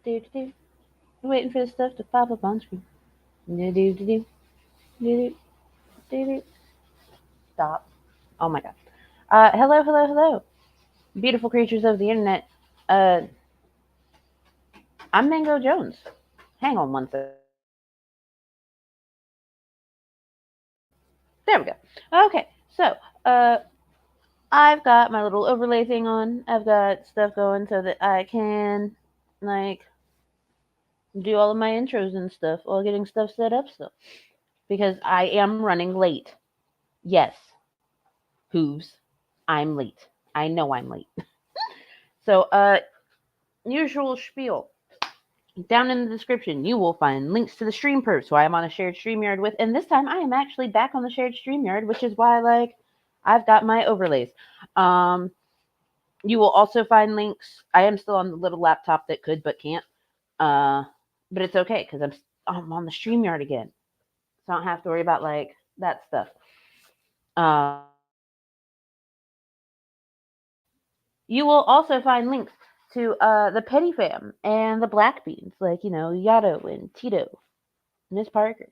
Do do do. Waiting for the stuff to pop up on screen. Do do do do do do do. Stop. Oh my god. Hello, hello, hello. Beautiful creatures of the internet. Uh, I'm Mango Jones. Hang on one second. There we go. Okay, so I've got my little overlay thing on. I've got stuff going so that I can like do all of my intros and stuff while getting stuff set up still. Because I am running late. Yes, hooves. I'm late. I know I'm late. So usual spiel. Down in the description, you will find links to the stream pervs who I am on a shared StreamYard with, and this time I am actually back on the shared StreamYard, which is why like I've got my overlays. You will also find links. I am still on the little laptop that could but can't, but it's okay because I'm on the StreamYard again, so I don't have to worry about like that stuff. You will also find links to the Petty Fam and the Black Beans, like Yato and Tito, Miss Parker.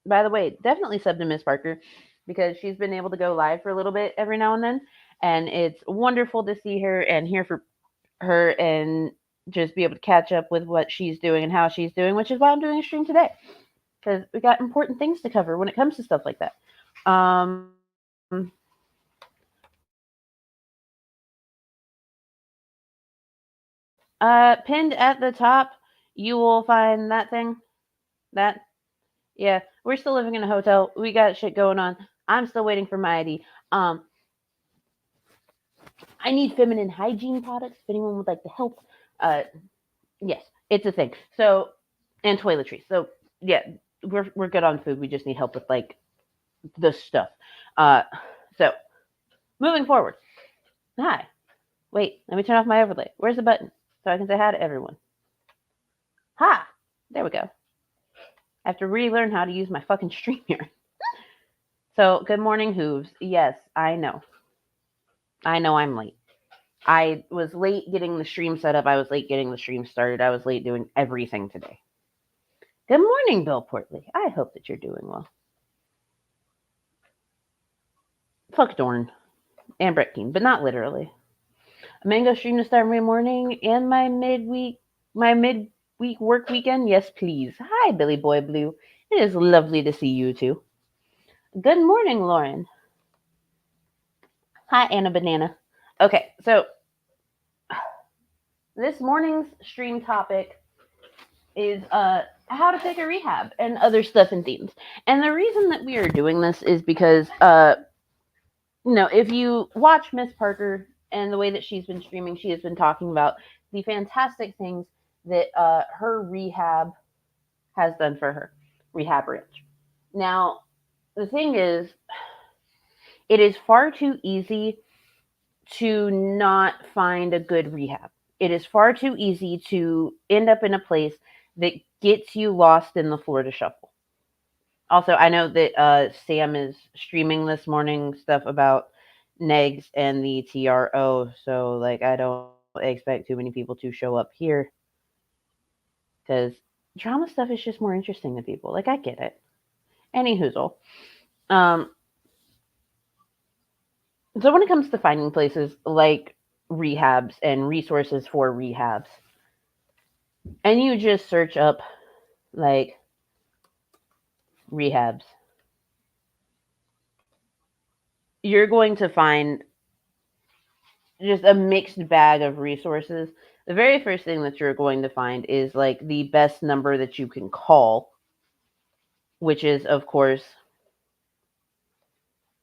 By the way, definitely sub to Miss Parker because she's been able to go live for a little bit every now and then, and it's wonderful to see her and hear from her and just be able to catch up with what she's doing and how she's doing, which is why I'm doing a stream today because we got important things to cover when it comes to stuff like that. Pinned at the top, you will find that thing. That, yeah, we're still living in a hotel. We got shit going on. I'm still waiting for my ID. I need feminine hygiene products. If anyone would like to help, yes, it's a thing. So, and toiletries. So, yeah, we're good on food. We just need help with like the stuff. So moving forward. Hi. Wait, let me turn off my overlay. Where's the button so I can say hi to everyone? Ha! There we go. I have to relearn how to use my fucking stream here. So, good morning, Hooves. Yes, I know. I know I'm late. I was late getting the stream set up. I was late getting the stream started. I was late doing everything today. Good morning, Bill Portley. I hope that you're doing well. Fuck Dorn and Brett Keane, but not literally. A mango stream to start my morning and my midweek work weekend. Yes, please. Hi, Billy Boy Blue. It is lovely to see you too. Good morning, Lauren. Hi, Anna Banana. Okay, so this morning's stream topic is how to pick a rehab and other stuff in themes. And the reason that we are doing this is because if you watch Miss Parker and the way that she's been streaming, she has been talking about the fantastic things that her rehab has done for her. Rehab Ranch. Now, the thing is, it is far too easy to not find a good rehab. It is far too easy to end up in a place that gets you lost in the Florida Shuffle. Also, I know that Sam is streaming this morning stuff about Negs and the TRO, so like I don't expect too many people to show up here because drama stuff is just more interesting to people. Like I get it. Any hoozle. So when it comes to finding places like rehabs and resources for rehabs, and you just search up like rehabs, you're going to find just a mixed bag of resources. The very first thing that you're going to find is like the best number that you can call, which is of course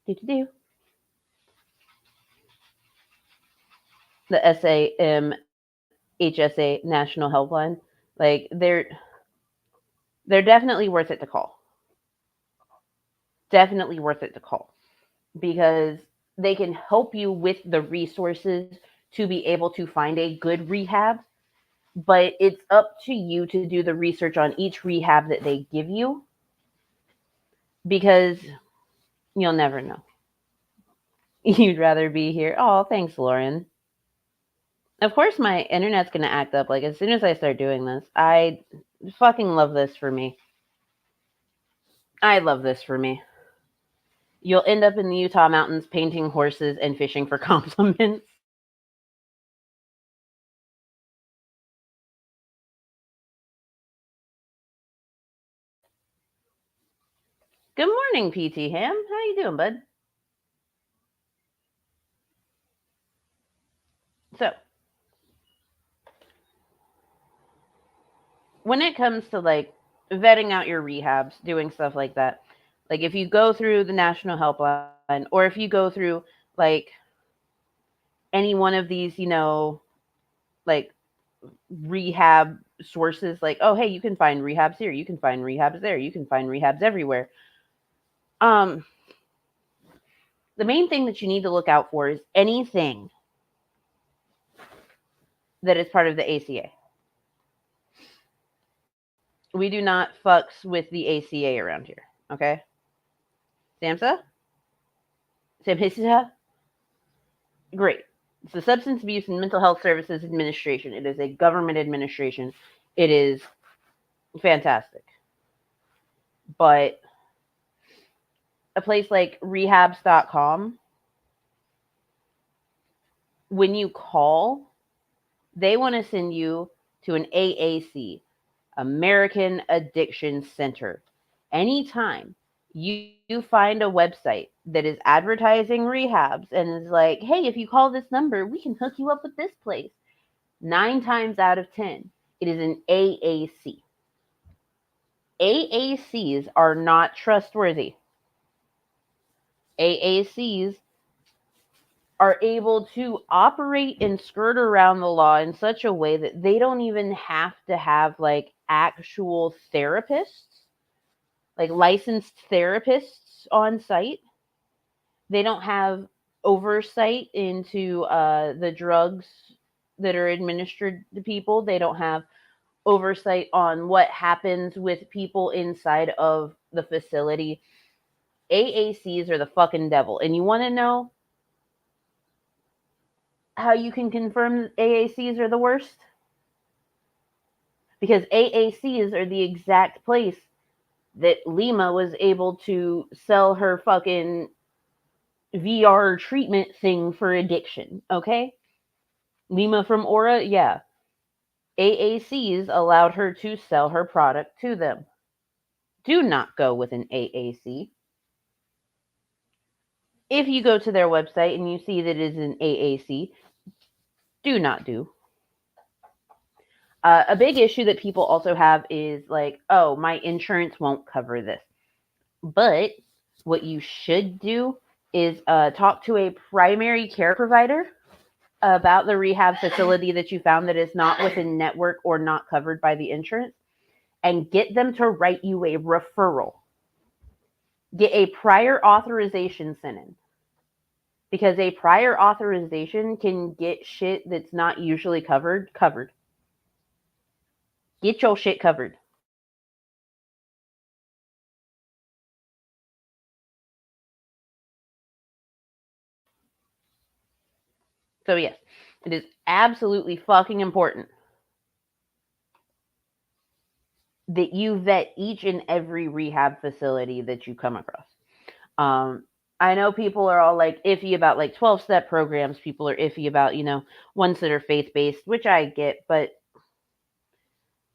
the SAMHSA National Helpline. Like they're definitely worth it to call. Definitely worth it to call because they can help you with the resources to be able to find a good rehab, but it's up to you to do the research on each rehab that they give you because you'll never know. You'd rather be here. Oh, thanks, Lauren. Of course, my internet's going to act up. Like, as soon as I start doing this, I fucking love this for me. I love this for me. You'll end up in the Utah mountains painting horses and fishing for compliments. Good morning, PT Ham. How you doing, bud? So, when it comes to like vetting out your rehabs, doing stuff like that, like if you go through the National Helpline or if you go through like any one of these, like rehab sources, like, oh, hey, you can find rehabs here, you can find rehabs there, you can find rehabs everywhere. Um, the main thing that you need to look out for is anything that is part of the ACA. We do not fucks with the ACA around here, okay? Samsa? Samhisa? Great. It's the Substance Abuse and Mental Health Services Administration. It is a government administration. It is fantastic. But a place like rehabs.com, when you call, they want to send you to an AAC, American Addiction Center. Anytime you find a website that is advertising rehabs and is like, hey, if you call this number, we can hook you up with this place. 9 times out of 10, it is an AAC. AACs are not trustworthy. AACs are able to operate and skirt around the law in such a way that they don't even have to have like actual therapists, like licensed therapists on site. They don't have oversight into the drugs that are administered to people. They don't have oversight on what happens with people inside of the facility. AACs are the fucking devil. And you want to know how you can confirm AACs are the worst? Because AACs are the exact place that Lima was able to sell her fucking VR treatment thing for addiction, okay? Lima from Aura, yeah. AACs allowed her to sell her product to them. Do not go with an AAC. If you go to their website and you see that it is an AAC, do not do. A big issue that people also have is like, oh, my insurance won't cover this. But what you should do is talk to a primary care provider about the rehab facility that you found that is not within network or not covered by the insurance, and get them to write you a referral. Get a prior authorization sent in. Because a prior authorization can get shit that's not usually covered. Get your shit covered. So yes, it is absolutely fucking important that you vet each and every rehab facility that you come across. I know people are all like iffy about like 12-step programs. People are iffy about, ones that are faith-based, which I get, but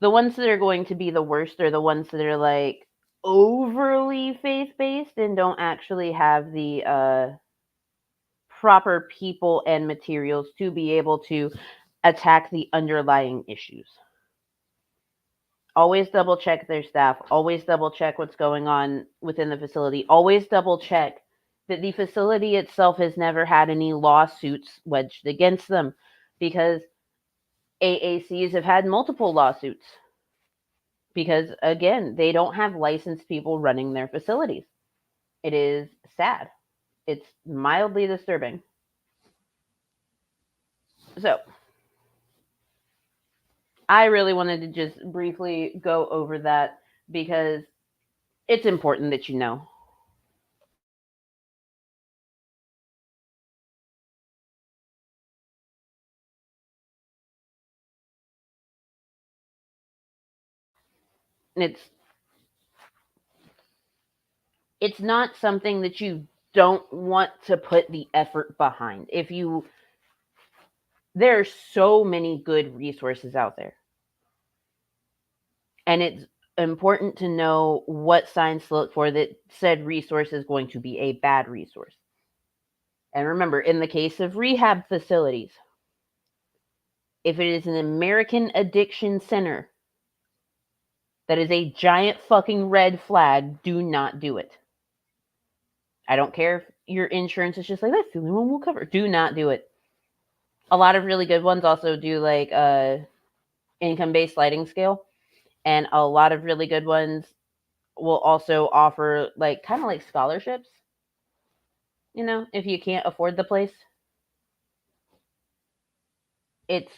the ones that are going to be the worst are the ones that are like overly faith-based and don't actually have the proper people and materials to be able to attack the underlying issues. Always double check their staff. Always double check what's going on within the facility. Always double check that the facility itself has never had any lawsuits wedged against them, because AACs have had multiple lawsuits because, again, they don't have licensed people running their facilities. It is sad. It's mildly disturbing. So, I really wanted to just briefly go over that because it's important that you know. it's not something that you don't want to put the effort behind. There are so many good resources out there. And it's important to know what signs to look for that said resource is going to be a bad resource. And remember, in the case of rehab facilities, if it is an American addiction center, that is a giant fucking red flag. Do not do it. I don't care if your insurance is just like, that's the only one we'll cover. Do not do it. A lot of really good ones also do like income-based sliding scale. And a lot of really good ones will also offer like kind of like scholarships. You know, if you can't afford the place, it's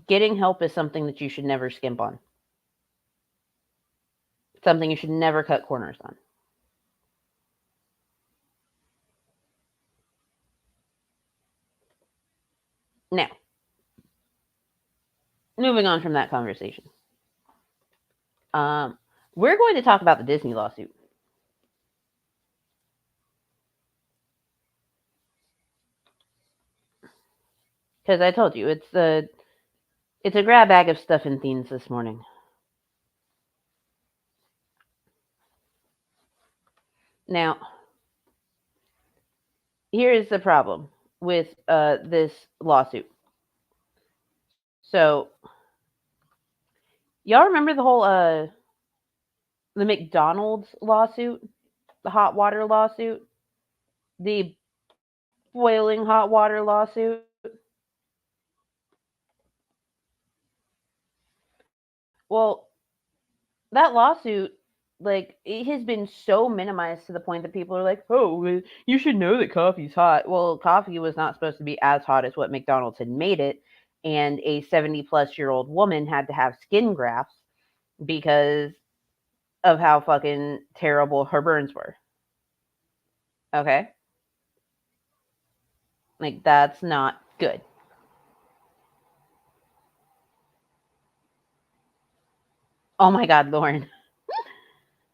getting help is something that you should never skimp on. Something you should never cut corners on. Now, moving on from that conversation, we're going to talk about the Disney lawsuit. Because I told you, it's a grab bag of stuff in Theens this morning. Now, here is the problem with this lawsuit. So, y'all remember the whole the McDonald's lawsuit, the hot water lawsuit, the boiling hot water lawsuit? Well, that lawsuit, like, it has been so minimized to the point that people are like, oh, you should know that coffee's hot. Well, coffee was not supposed to be as hot as what McDonald's had made it, and a 70-plus-year-old woman had to have skin grafts because of how fucking terrible her burns were. Okay? Like, that's not good. Oh my God, Lauren.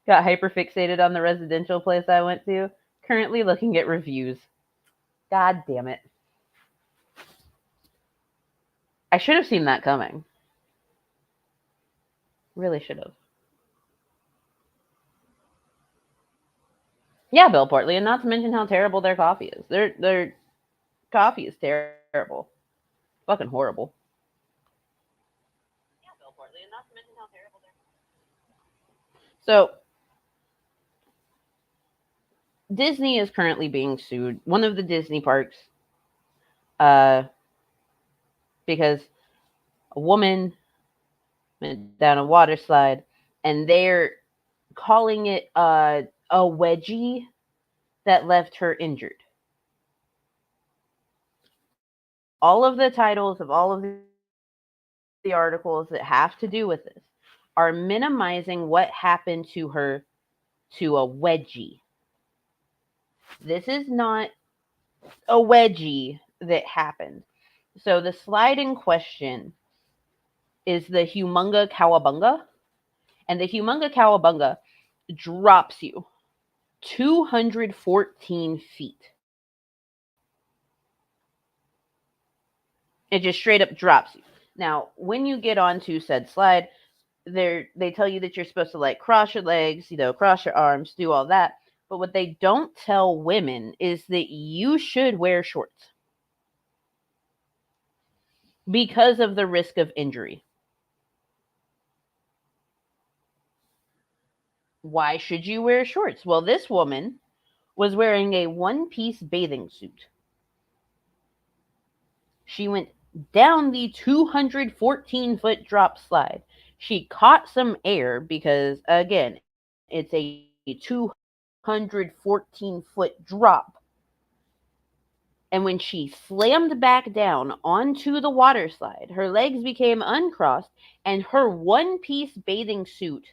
Got hyperfixated on the residential place I went to. Currently looking at reviews. God damn it. I should have seen that coming. Really should have. Yeah, Bill Portley, and not to mention how terrible their coffee is. Their coffee is terrible. Fucking horrible. Yeah, Bill Portley, and not to mention how terrible their So, Disney is currently being sued. One of the Disney parks, because a woman went down a water slide, and they're calling it a wedgie that left her injured. All of the titles of all of the articles that have to do with this are minimizing what happened to her to a wedgie. This is not a wedgie that happened. So the slide in question is the Humunga Cowabunga, and the Humunga Cowabunga drops you 214 feet. It just straight up drops you. Now, when you get onto said slide, they tell you that you're supposed to like cross your legs, cross your arms, do all that. But what they don't tell women is that you should wear shorts because of the risk of injury. Why should you wear shorts? Well, this woman was wearing a one-piece bathing suit. She went down the 214-foot drop slide. She caught some air because, again, it's a 214-foot drop. And when she slammed back down onto the water slide, her legs became uncrossed, and her one-piece bathing suit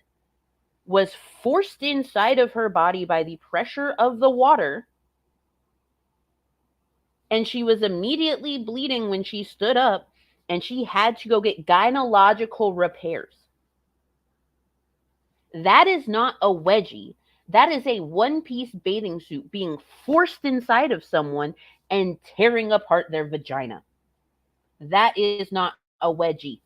was forced inside of her body by the pressure of the water. And she was immediately bleeding when she stood up, and she had to go get gynecological repairs. That is not a wedgie. That is a one-piece bathing suit being forced inside of someone and tearing apart their vagina. That is not a wedgie.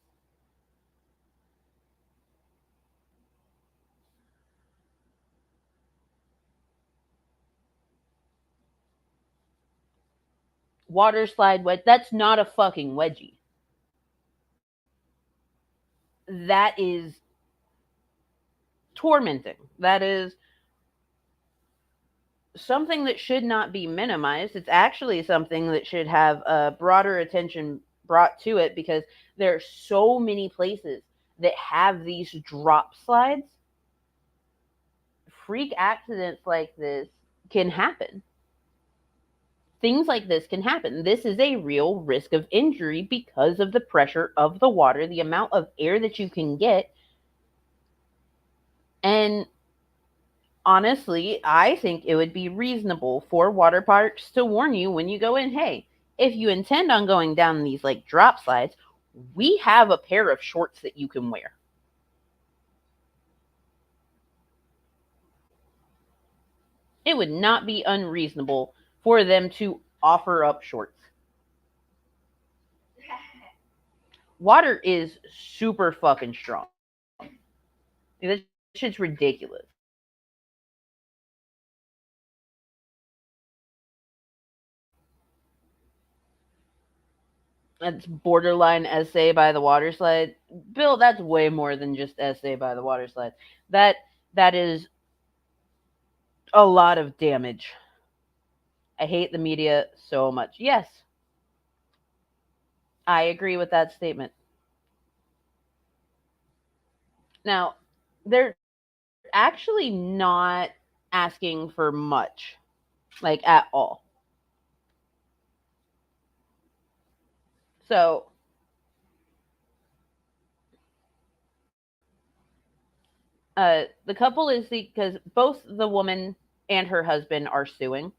Water slide wedge. That's not a fucking wedgie. That is tormenting. That is something that should not be minimized. It's actually something that should have broader attention brought to it, because there are so many places that have these drop slides. Freak accidents like this can happen. Things like this can happen. This is a real risk of injury because of the pressure of the water, the amount of air that you can get. And honestly, I think it would be reasonable for water parks to warn you when you go in, hey, if you intend on going down these like drop slides, we have a pair of shorts that you can wear. It would not be unreasonable for them to offer up shorts. Water is super fucking strong. That shit's ridiculous. That's borderline essay by the water slide. Bill, that's way more than just essay by the water slide. That that is a lot of damage. I hate the media so much. Yes, I agree with that statement. Now, they're actually not asking for much, like at all. So, the couple is because both the woman and her husband are suing.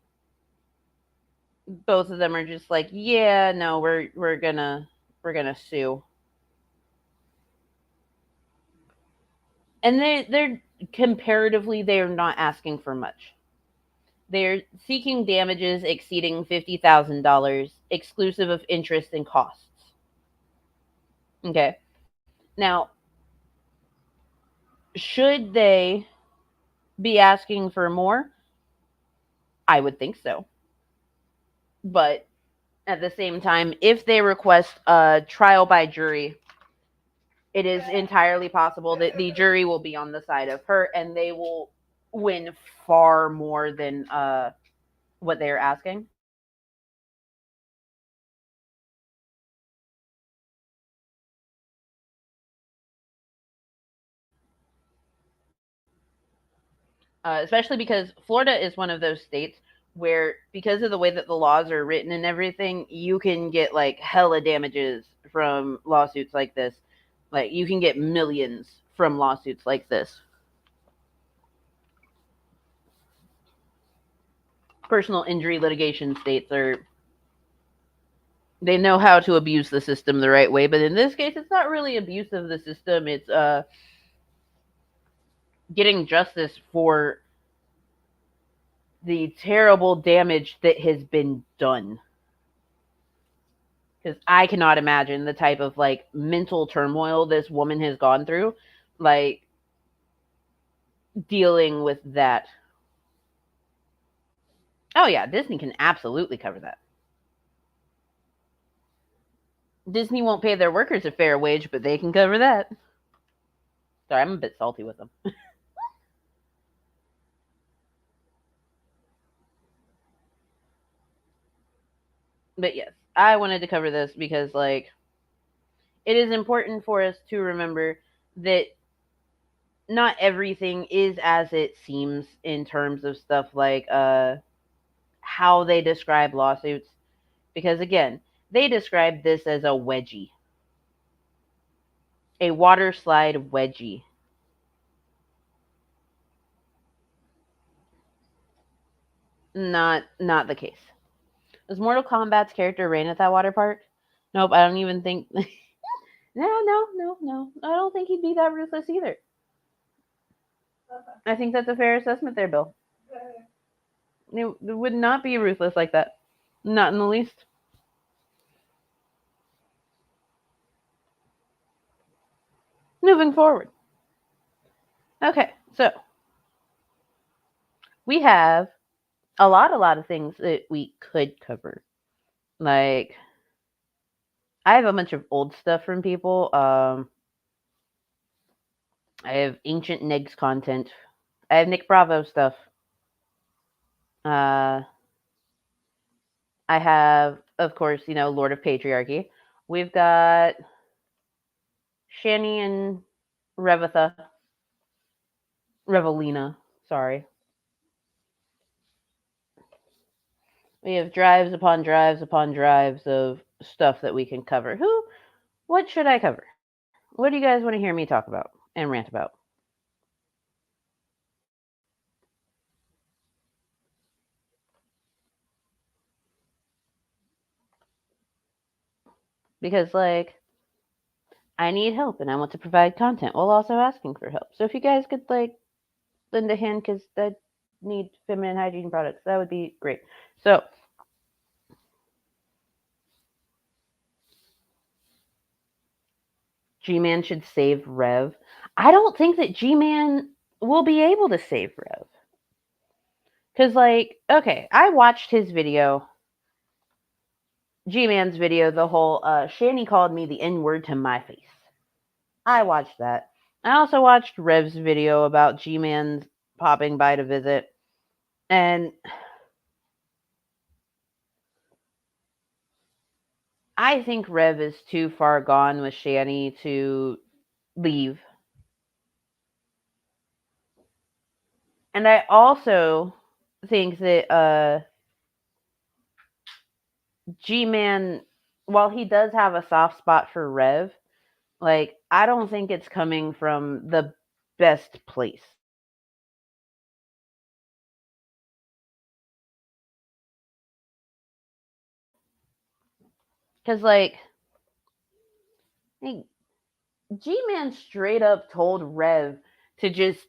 Both of them are just like, yeah, no, we're gonna sue. And they're comparatively, they're not asking for much. They're seeking damages exceeding $50,000, exclusive of interest and costs. Okay. Now, should they be asking for more? I would think so. But at the same time, if they request a trial by jury, it is entirely possible that the jury will be on the side of her and they will win far more than what they're asking. Especially because Florida is one of those states where, because of the way that the laws are written and everything, you can get like hella damages from lawsuits like this. Like, you can get millions from lawsuits like this. Personal injury litigation states are, they know how to abuse the system the right way, but in this case, it's not really abuse of the system. It's getting justice for the terrible damage that has been done. Because I cannot imagine the type of like mental turmoil this woman has gone through, like dealing with that. Oh yeah, Disney can absolutely cover that. Disney won't pay their workers a fair wage, but they can cover that. Sorry, I'm a bit salty with them. But yes, I wanted to cover this because like it is important for us to remember that not everything is as it seems in terms of stuff like how they describe lawsuits, because again, they describe this as a wedgie, a water slide wedgie. Not the case. Does Mortal Kombat's character reign at that water park? Nope, I don't even think No. I don't think he'd be that ruthless either. I think that's a fair assessment there, Bill. It would not be ruthless like that. Not in the least. Moving forward. Okay, so we have a lot of things that we could cover. Like, I have a bunch of old stuff from people. I have ancient Negs content. I have Nick Bravo stuff. I have, of course, Lord of Patriarchy. We've got Shani and Revelina, sorry. We have drives upon drives upon drives of stuff that we can cover. What should I cover? What do you guys want to hear me talk about and rant about? Because, like, I need help and I want to provide content while also asking for help. So if you guys could, like, lend a hand because I need feminine hygiene products, that would be great. So, G-Man should save Rev. I don't think that G-Man will be able to save Rev. Because, like, okay, I watched his video, G-Man's video, the whole, Shani called me the N-word to my face. I watched that. I also watched Rev's video about G-Man's popping by to visit. And I think Rev is too far gone with Shani to leave. And I also think that G-Man, while he does have a soft spot for Rev, like, I don't think it's coming from the best place. Because, like, G-Man straight up told Rev to just,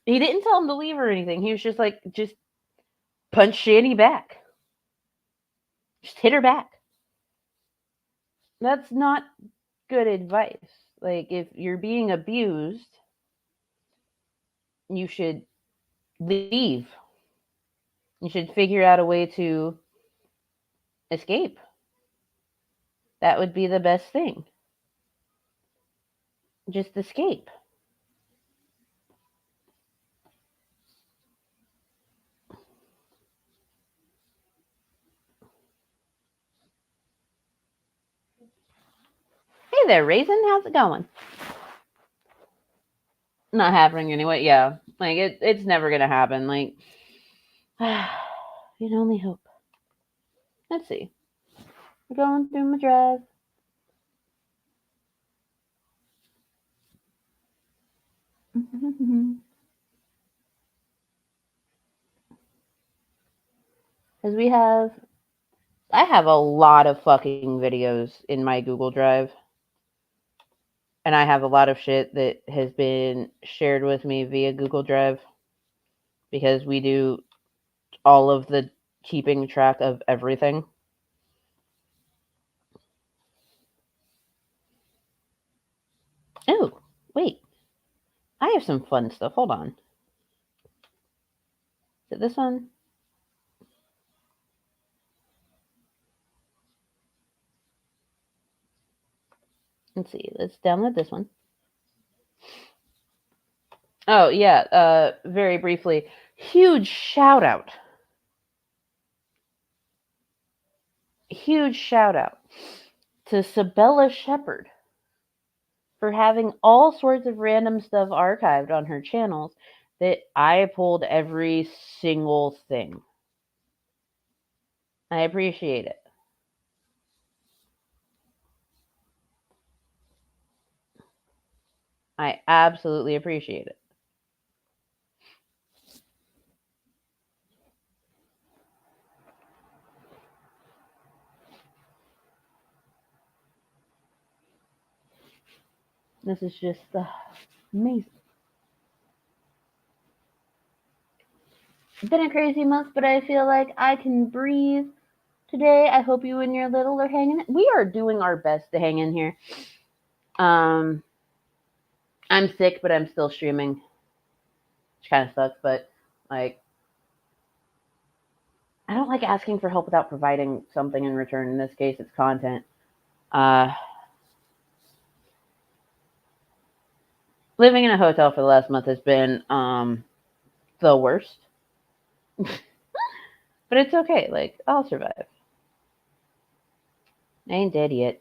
he didn't tell him to leave or anything. He was just like, just punch Shani back. Just hit her back. That's not good advice. Like, if you're being abused, you should leave. You should figure out a way to escape. That would be the best thing. Just escape. Hey there, Raisin. How's it going? Not happening anyway. Yeah. Like, it's never going to happen. Like, you can only hope. Let's see. We're going through my drive. Because I have a lot of fucking videos in my Google Drive. And I have a lot of shit that has been shared with me via Google Drive. Because we do all of the keeping track of everything. Oh, wait. I have some fun stuff. Hold on. Is it this one? Let's see. Let's download this one. Oh, yeah. Very briefly. Huge shout out. Huge shout out to Sabella Shepherd for having all sorts of random stuff archived on her channels that I pulled every single thing. I appreciate it. I absolutely appreciate it. This is just amazing. It's been a crazy month, but I feel like I can breathe today. I hope you and your little are hanging. We are doing our best to hang in here. I'm sick, but I'm still streaming, which kind of sucks. But like, I don't like asking for help without providing something in return. In this case, it's content. Living in a hotel for the last month has been the worst. But it's okay. Like, I'll survive. I ain't dead yet.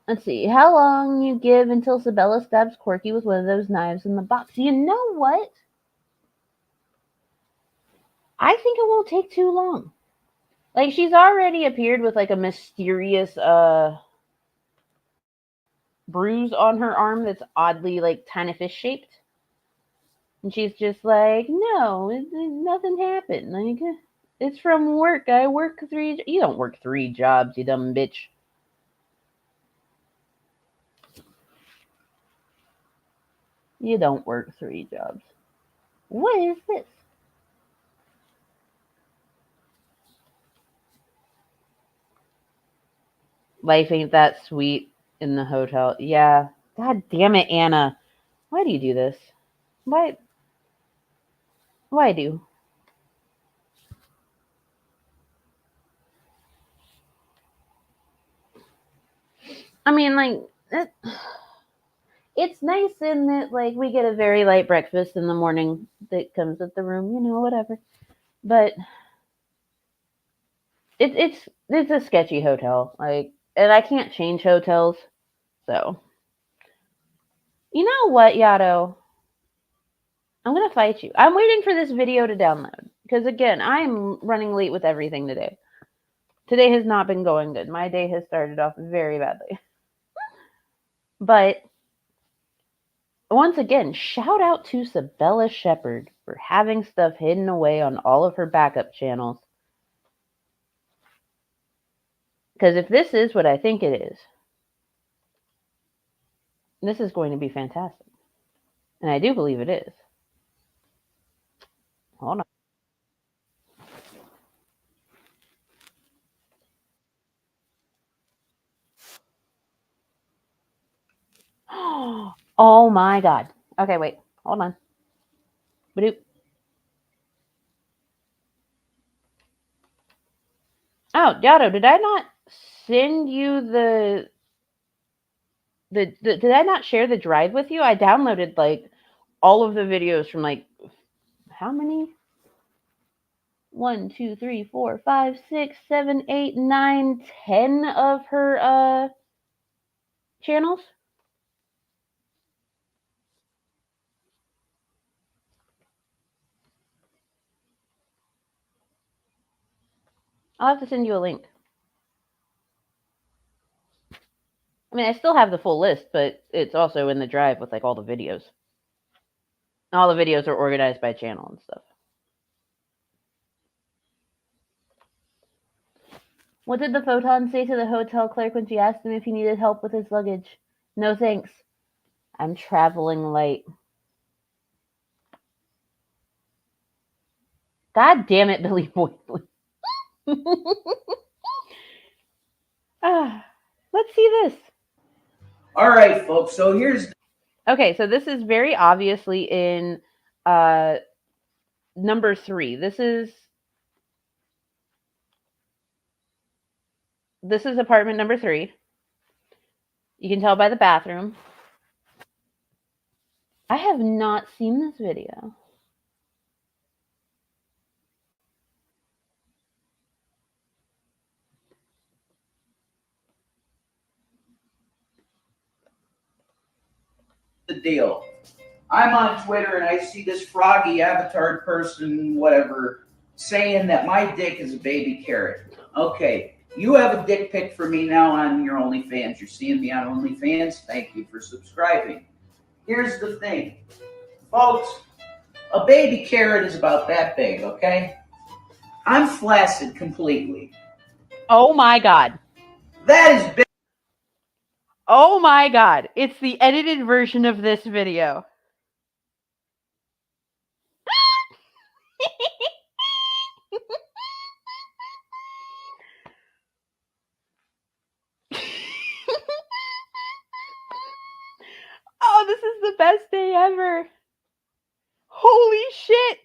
Let's see. How long you give until Sabella stabs Corky with one of those knives in the box? You know what? I think it won't take too long. Like, she's already appeared with like a mysterious bruise on her arm that's oddly like kind of fish shaped. And she's just like, no, nothing happened. Like, it's from work. I work 3. You don't work 3 jobs, you dumb bitch. You don't work 3 jobs. What is this? Life ain't that sweet in the hotel. Yeah. God damn it, Anna. Why do you do this? Why? Why do? I mean, like, it's nice in that, like, we get a very light breakfast in the morning that comes with the room, whatever. But it's a sketchy hotel, like, and I can't change hotels, so. You know what, Yato? I'm gonna fight you. I'm waiting for this video to download because again, I'm running late with everything today. Today has not been going good. My day has started off very badly. But once again, shout out to Sabella Shepherd for having stuff hidden away on all of her backup channels. Because if this is what I think it is, this is going to be fantastic. And I do believe it is. Hold on. Oh my god. Okay, wait. Hold on. Badoop. Oh, Yato, did I not send you the did I not share the drive with you? I downloaded like all of the videos from like how many? 1, 2, 3, 4, 5, 6, 7, 8, 9, 10 of her channels. I'll have to send you a link. I mean, I still have the full list, but it's also in the drive with like all the videos. All the videos are organized by channel and stuff. What did the photon say to the hotel clerk when she asked him if he needed help with his luggage? No thanks. I'm traveling late. God damn it, Billy Boy. Let's see this. All right, folks. So here's. Okay, so this is very obviously in number 3. This is apartment number 3. You can tell by the bathroom. I have not seen this video. The deal. I'm on Twitter and I see this froggy avatar person, whatever, saying that my dick is a baby carrot. Okay, you have a dick pic for me now on your OnlyFans. You're seeing me on OnlyFans. Thank you for subscribing. Here's the thing. Folks, a baby carrot is about that big, okay? I'm flaccid completely. Oh my god. That is big. Oh my god. It's the edited version of this video. Oh, this is the best day ever. Holy shit.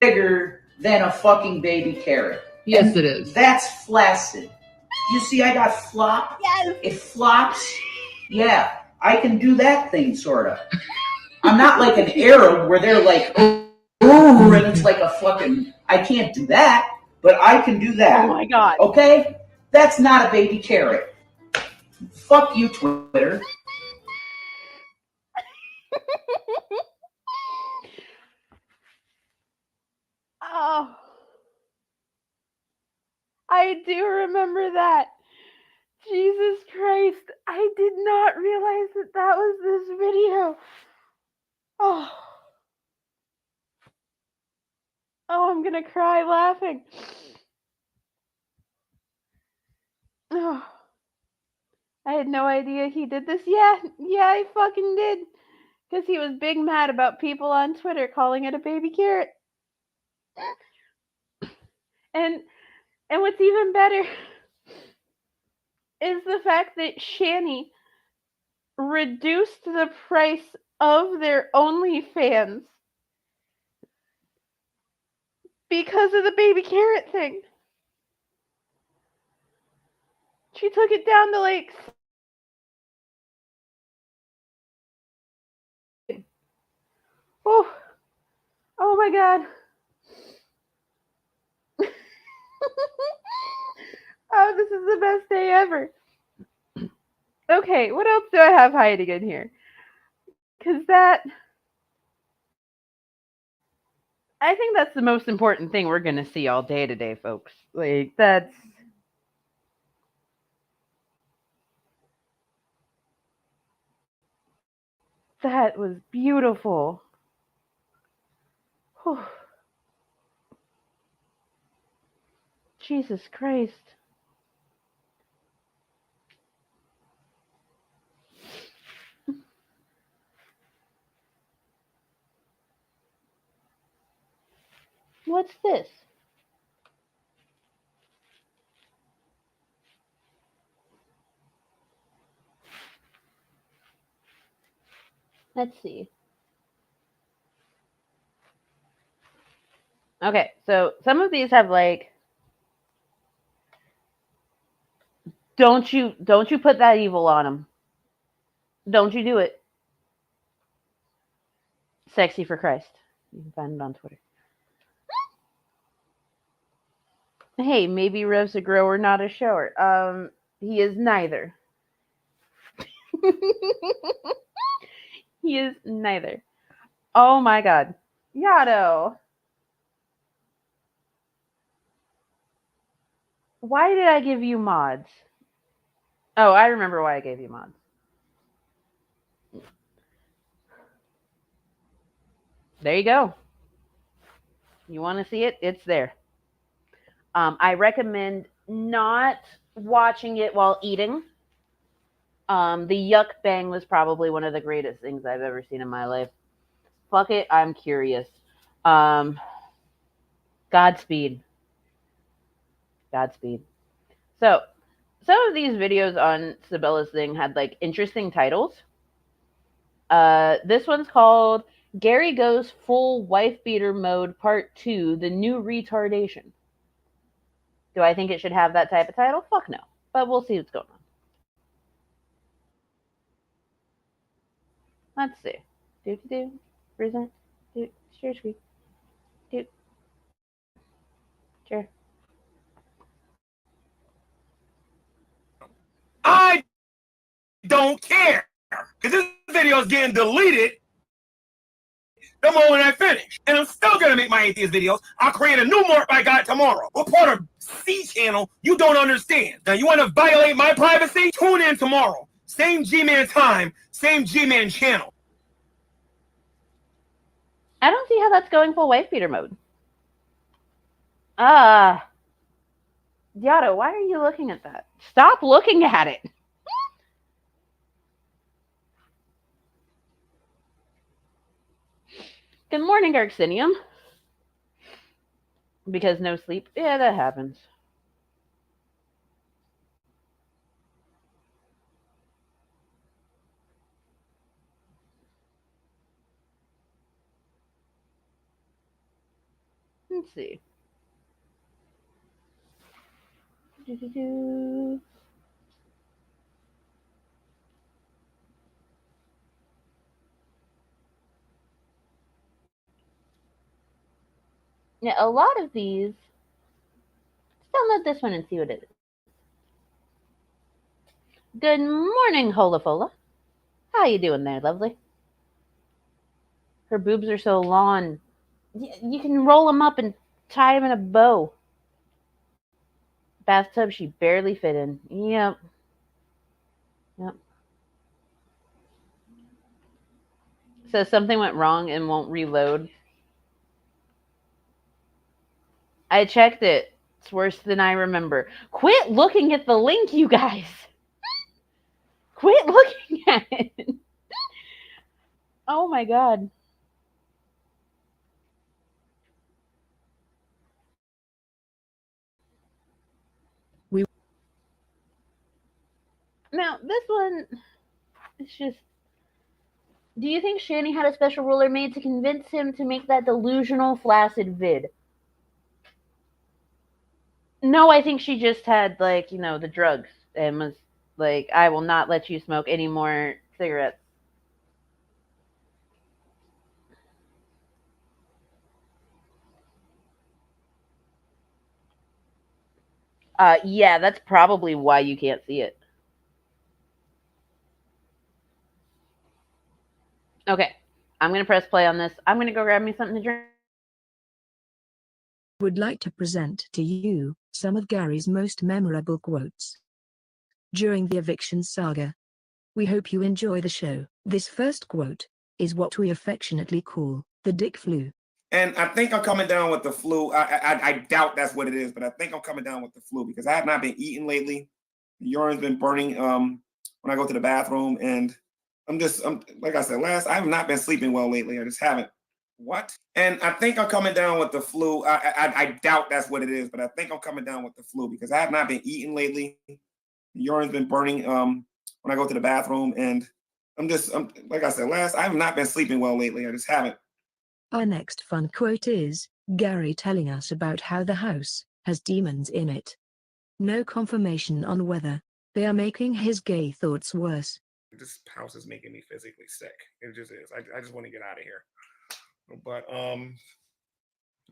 Bigger than a fucking baby carrot. Yes, it is. That's flaccid. You see, I got flop. Yes. It flops. Yeah, I can do that thing, sort of. I'm not like an Arab where they're like, oh, and it's like a fucking, I can't do that, but I can do that. Oh my god. Okay? That's not a baby carrot. Fuck you, Twitter. Oh. I do remember that. Jesus Christ. I did not realize that that was this video. Oh. Oh, I'm gonna cry laughing. Oh. I had no idea he did this. Yeah, he fucking did. Because he was big mad about people on Twitter calling it a baby carrot. And what's even better is the fact that Shani reduced the price of their OnlyFans because of the baby carrot thing. She took it down to like... Oh my god. Oh, this is the best day ever. Okay, what else do I have hiding in here? Because I think that's the most important thing we're going to see all day today, folks. Like, that was beautiful. Whew. Jesus Christ. What's this? Let's see. Okay, so some of these have like, don't you put that evil on them. Don't you do it. Sexy for Christ. You can find it on Twitter. Hey, maybe Rev's a grower, not a shower. He is neither. He is neither. Oh my god. Yato. Why did I give you mods? Oh, I remember why I gave you mods. There you go. You want to see it? It's there. I recommend not watching it while eating. The yuck bang was probably one of the greatest things I've ever seen in my life. Fuck it, I'm curious. Godspeed. Godspeed. So, some of these videos on Sabella's thing had like interesting titles. This one's called Gary Goes Full Wife Beater Mode Part 2, The New Retardation. Do I think it should have that type of title? Fuck no. But we'll see what's going on. Let's see. Do. Present. Do. Share screen. Do. Share. I don't care. Because this video is getting deleted the moment I finish. And I'm still going to make my atheist videos. I'll create a new mark I got tomorrow. What part of C channel you don't understand? Now, you want to violate my privacy? Tune in tomorrow. Same G-Man time, same G-Man channel. I don't see how that's going full wife beater mode. Ah. Yato, why are you looking at that? Stop looking at it. Good morning, Arxinium. Because no sleep. Yeah, that happens. Let's see. Do-do-do. Yeah, a lot of these. Let's download this one and see what it is. Good morning, Holafola. How you doing there, lovely? Her boobs are so long. You can roll them up and tie them in a bow. Bathtub she barely fit in. Yep. Yep. So something went wrong and won't reload. I checked it. It's worse than I remember. Quit looking at the link, you guys. Quit looking at it. Oh my god. Now, this one, it's just. Do you think Shani had a special ruler made to convince him to make that delusional, flaccid vid? No, I think she just had, like, the drugs and was like, I will not let you smoke any more cigarettes. Yeah, that's probably why you can't see it. Okay, I'm going to press play on this. I'm going to go grab me something to drink. Would like to present to you some of Gary's most memorable quotes during the eviction saga. We hope you enjoy the show. This first quote is what we affectionately call the dick flu. And I think I'm coming down with the flu. I doubt that's what it is, but I think I'm coming down with the flu because I have not been eating lately. The urine's been burning when I go to the bathroom, and I'm like I said last. I have not been sleeping well lately. I just haven't. What? And I think I'm coming down with the flu. I doubt that's what it is, but I think I'm coming down with the flu because I have not been eating lately. The urine's been burning when I go to the bathroom, and I'm like I said last. I have not been sleeping well lately. I just haven't. Our next fun quote is Gary telling us about how the house has demons in it. No confirmation on whether they are making his gay thoughts worse. This house is making me physically sick. It just is. I just want to get out of here. But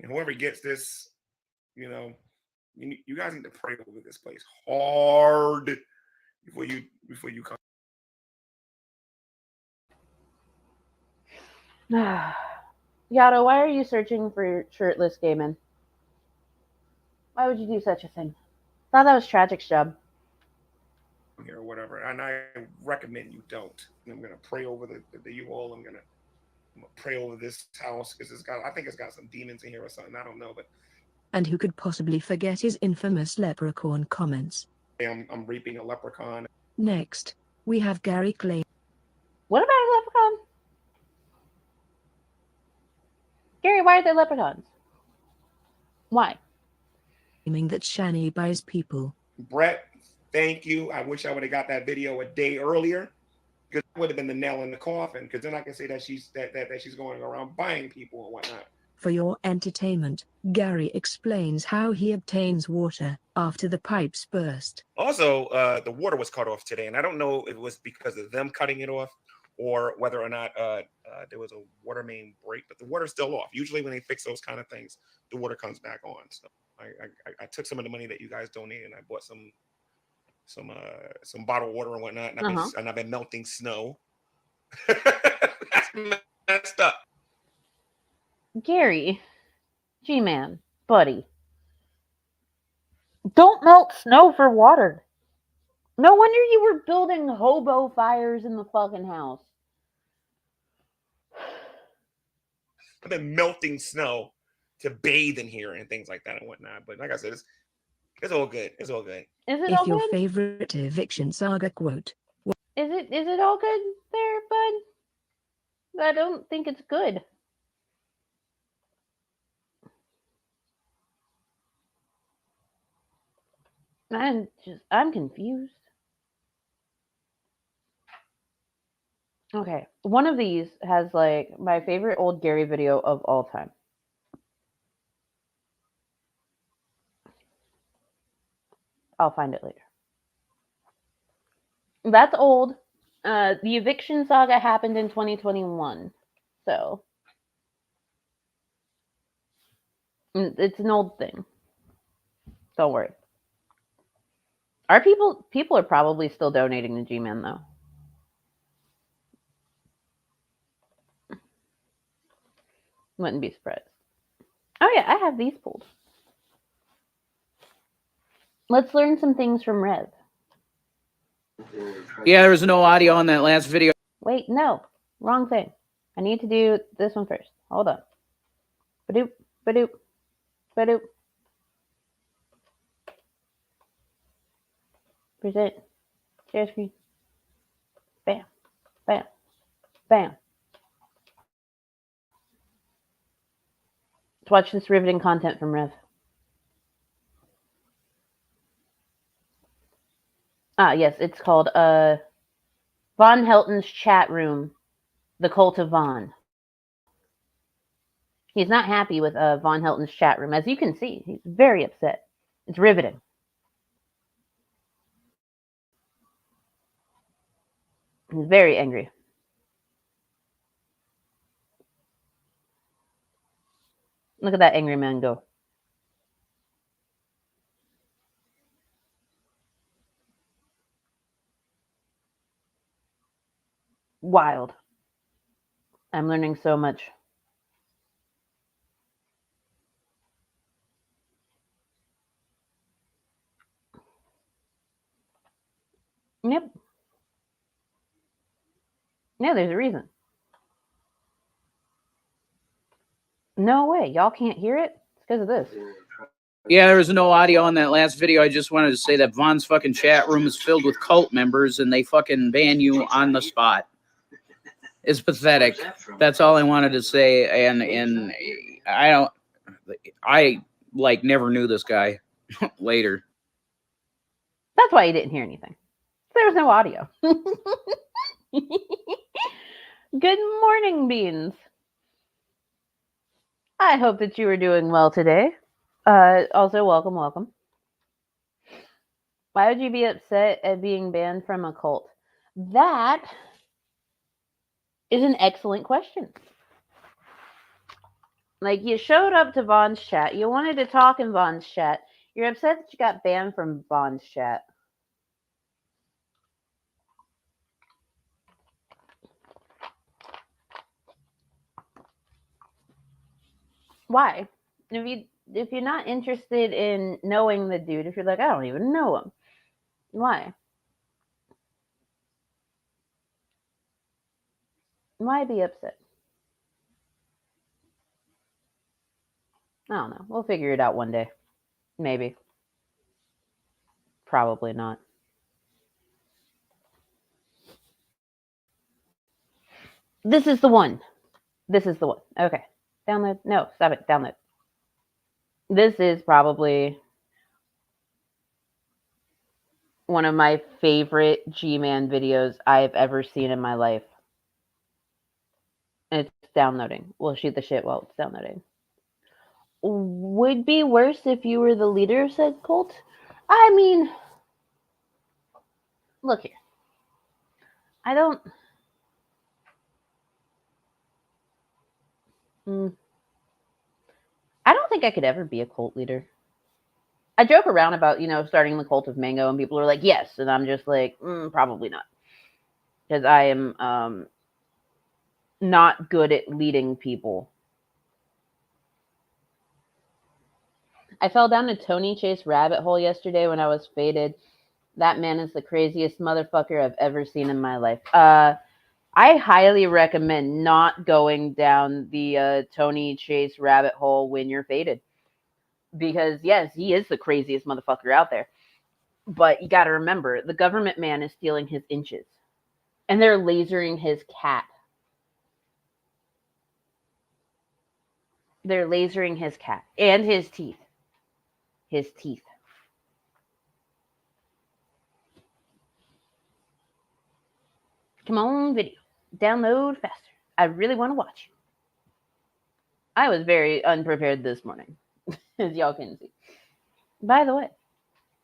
whoever gets this, you guys need to pray over this place hard before you come. Yato, why are you searching for shirtless gay men? Why would you do such a thing? Thought that was Tragic's job. Here or whatever, and I recommend you don't. I'm gonna pray over the U-Haul. I'm gonna pray over this house because I think it's got some demons in here or something. I don't know, but. And who could possibly forget his infamous leprechaun comments? I'm reaping a leprechaun. Next, we have Gary claim. What about a leprechaun? Gary, why are there leprechauns? Why? Claiming that Shani buys people. Brett, thank you. I wish I would have got that video a day earlier because that would have been the nail in the coffin. Because then I can say that she's going around buying people and whatnot. For your entertainment, Gary explains how he obtains water after the pipes burst. Also, the water was cut off today, and I don't know if it was because of them cutting it off or whether or not there was a water main break, but the water's still off. Usually when they fix those kind of things, the water comes back on. So I took some of the money that you guys donated and I bought some bottled water and whatnot, and I've been melting snow. That's messed up. Gary, G-Man, buddy, don't melt snow for water. No wonder you were building hobo fires in the fucking house. I've been melting snow to bathe in here and things like that and whatnot. But like I said, it's all good. It's all good. Is it If all your good? favorite eviction saga quote Is it all good there, bud? I don't think it's good. I'm confused. Okay, one of these has like my favorite old Gary video of all time. I'll find it later. That's old. The eviction saga happened in 2021, so it's an old thing. Don't worry. Our people are probably still donating to G-Man though. Wouldn't be surprised. Oh yeah, I have these pulled. Let's learn some things from Rev. Yeah, there was no audio on that last video. Wait, no. Wrong thing. I need to do this one first. Hold on. Badoop, badoop, badoop. Present. Share screen. Bam. Bam. Bam. Let's watch this riveting content from Rev. Ah, yes, it's called Von Helton's Chat Room, The Cult of Von. He's not happy with Von Helton's chat room. As you can see, he's very upset. It's riveting. He's very angry. Look at that angry man go. Wild. I'm learning so much. Yep. Yeah, there's a reason. No way. Y'all can't hear it? It's because of this. Yeah, there was no audio on that last video. I just wanted to say that Von's fucking chat room is filled with cult members and they fucking ban you on the spot. It's pathetic. That's all I wanted to say. And I like never knew this guy later. That's why you didn't hear anything. There was no audio. Good morning, Beans. I hope that you are doing well today. Also, welcome. Why would you be upset at being banned from a cult? That is an excellent question. Like, you showed up to Von's chat. You wanted to talk in Von's chat. You're upset that you got banned from Von's chat. Why? If you're not interested in knowing the dude, if you're like, I don't even know him, why? Why be upset? I don't know. We'll figure it out one day. Maybe. Probably not. This is the one. Okay. Download. No, stop it. Download. This is probably one of my favorite G-Man videos I've ever seen in my life. It's downloading. We'll shoot the shit while it's downloading. Would be worse if you were the leader of said cult? I mean, look here. I don't think I could ever be a cult leader. I joke around about, starting the cult of Mango, and people are like, yes. And I'm just like, probably not. Because I am not good at leading people. I fell down a Tony Chase rabbit hole yesterday when I was faded. That man is the craziest motherfucker I've ever seen in my life. I I highly recommend not going down the Tony Chase rabbit hole when you're faded. Because, yes, he is the craziest motherfucker out there. But you got to remember, the government man is stealing his inches. And they're lasering his cat. They're lasering his cat. And his teeth. His teeth. Come on, video. Download faster. I really want to watch you. I was very unprepared this morning, as y'all can see. By the way,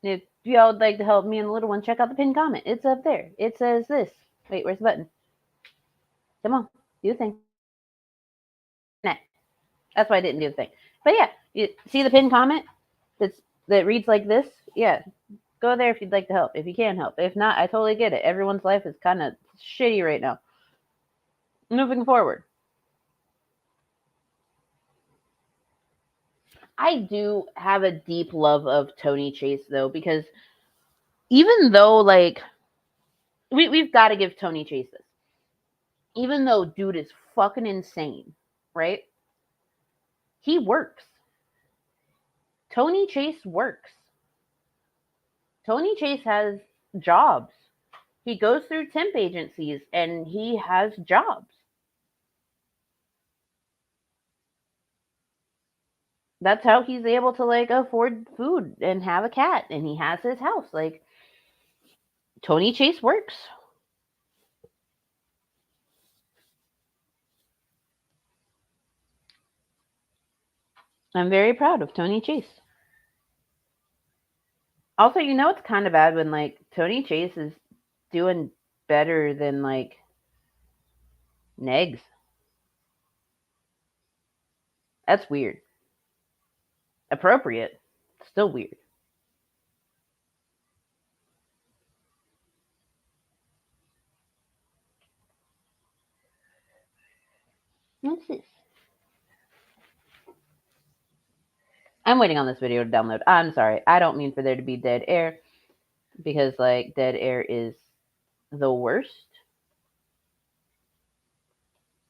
if y'all would like to help me and the little one, check out the pinned comment. It's up there. It says this. Wait, where's the button? Come on, do the thing. Nah, that's why I didn't do the thing. But yeah, you see the pinned comment that reads like this? Yeah, go there if you'd like to help. If you can help. If not, I totally get it. Everyone's life is kind of shitty right now. Moving forward. I do have a deep love of Tony Chase, though, because even though, like, we've got to give Tony Chase this. Even though dude is fucking insane, right? He works. Tony Chase works. Tony Chase has jobs. He goes through temp agencies and he has jobs. That's how he's able to, like, afford food and have a cat, and he has his house. Like, Tony Chase works. I'm very proud of Tony Chase. Also, you know, it's kind of bad when, like, Tony Chase is doing better than, like, Negs. That's weird. Appropriate. Still weird. What's this? I'm waiting on this video to download. I'm sorry. I don't mean for there to be dead air. Because, like, dead air is the worst.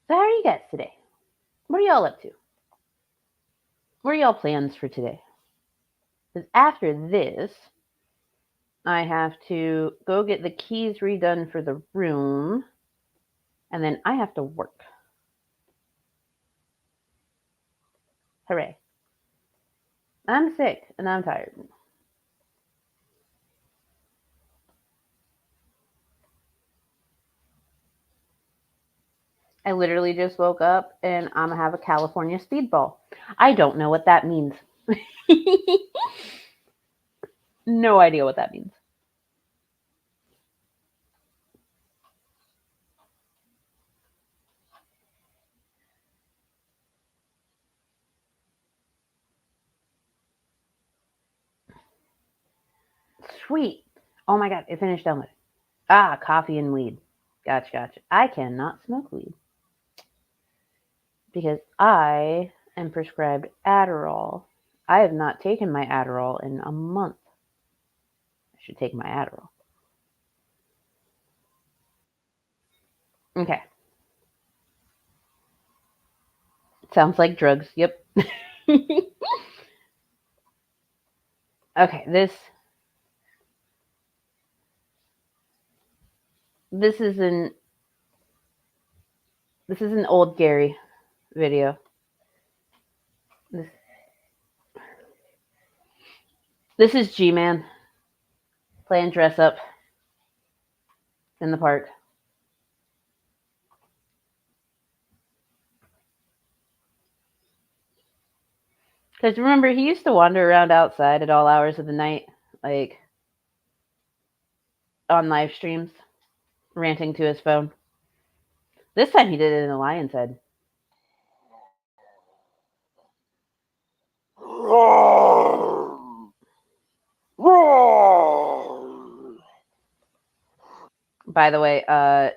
So how are you guys today? What are y'all up to? What are y'all plans for today? Because after this, I have to go get the keys redone for the room. And then I have to work. Hooray. I'm sick and I'm tired. I literally just woke up and I'm going to have a California speedball. I don't know what that means. No idea what that means. Sweet. Oh my God, it finished downloading. Ah, coffee and weed. Gotcha. I cannot smoke weed. Because I am prescribed Adderall. I have not taken my Adderall in a month. I should take my Adderall. Okay. Sounds like drugs. Yep. Okay, this is an old Gary video. This is G-Man playing dress up in the park. Because remember, he used to wander around outside at all hours of the night, like on live streams, ranting to his phone. This time he did it in a lion's head. By the way,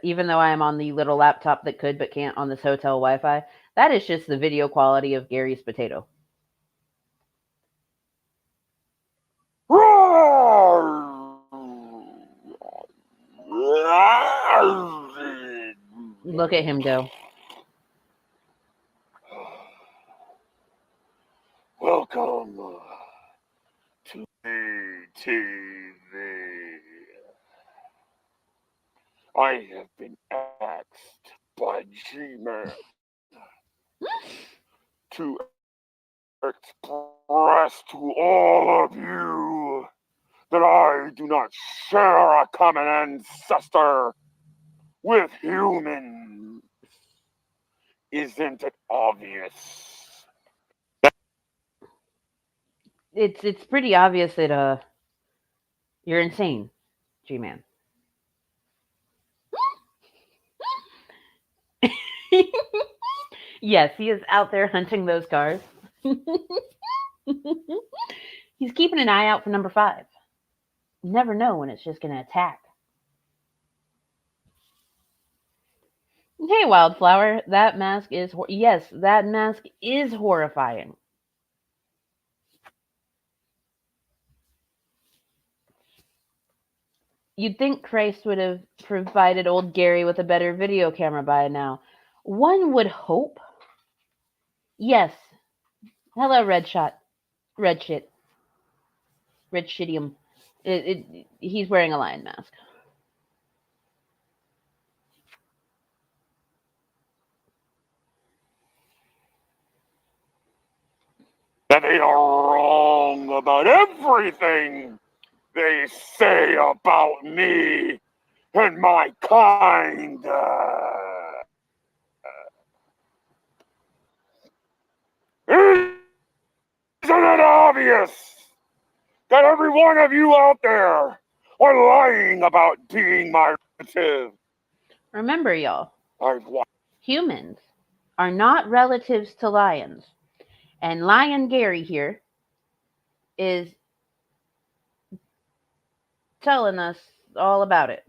even though I am on the little laptop that could but can't on this hotel Wi-Fi, that is just the video quality of Gary's potato. Look at him go. Welcome to TV. I have been asked by G-Man to express to all of you that I do not share a common ancestor with humans. Isn't it obvious? It's pretty obvious that you're insane, G-Man. Yes, he is out there hunting those cars. He's keeping an eye out for number 5. You never know when it's just going to attack. Hey, Wildflower, that mask is... yes, that mask is horrifying. You'd think Christ would have provided old Gary with a better video camera by now. One would hope. Yes. Hello, Red Shot. Red Shit. Red Shittium. He's wearing a lion mask. That they are wrong about everything they say about me and my kind. Isn't it obvious that every one of you out there are lying about being my relative? Remember, y'all, I've watched. humans are not relatives to lions. And Lion Gary here is telling us all about it.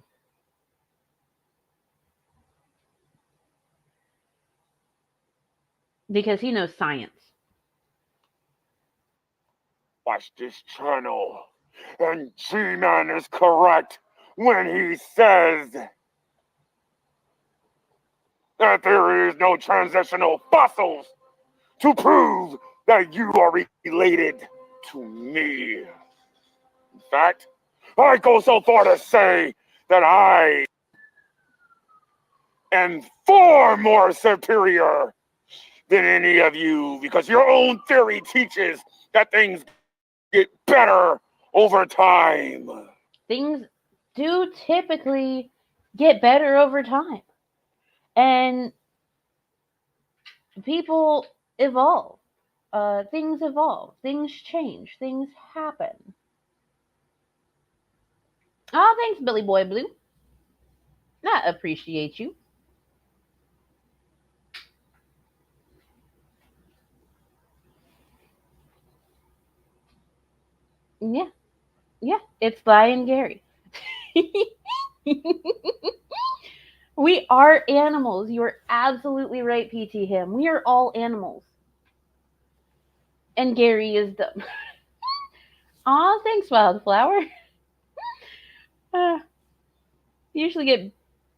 Because he knows science. Watch this channel, and G-Man is correct when he says that there is no transitional fossils to prove that you are related to me. In fact, I go so far to say that I am far more superior than any of you, because your own theory teaches that things get better over time. Things do typically get better over time. And people evolve. Things evolve. Things change. Things happen. Oh, thanks, Billy Boy Blue. I appreciate you. Yeah. Yeah. It's Lion Gary. We are animals. You are absolutely right, PT Him. We are all animals. And Gary is dumb. Aw, thanks, Wildflower. Usually get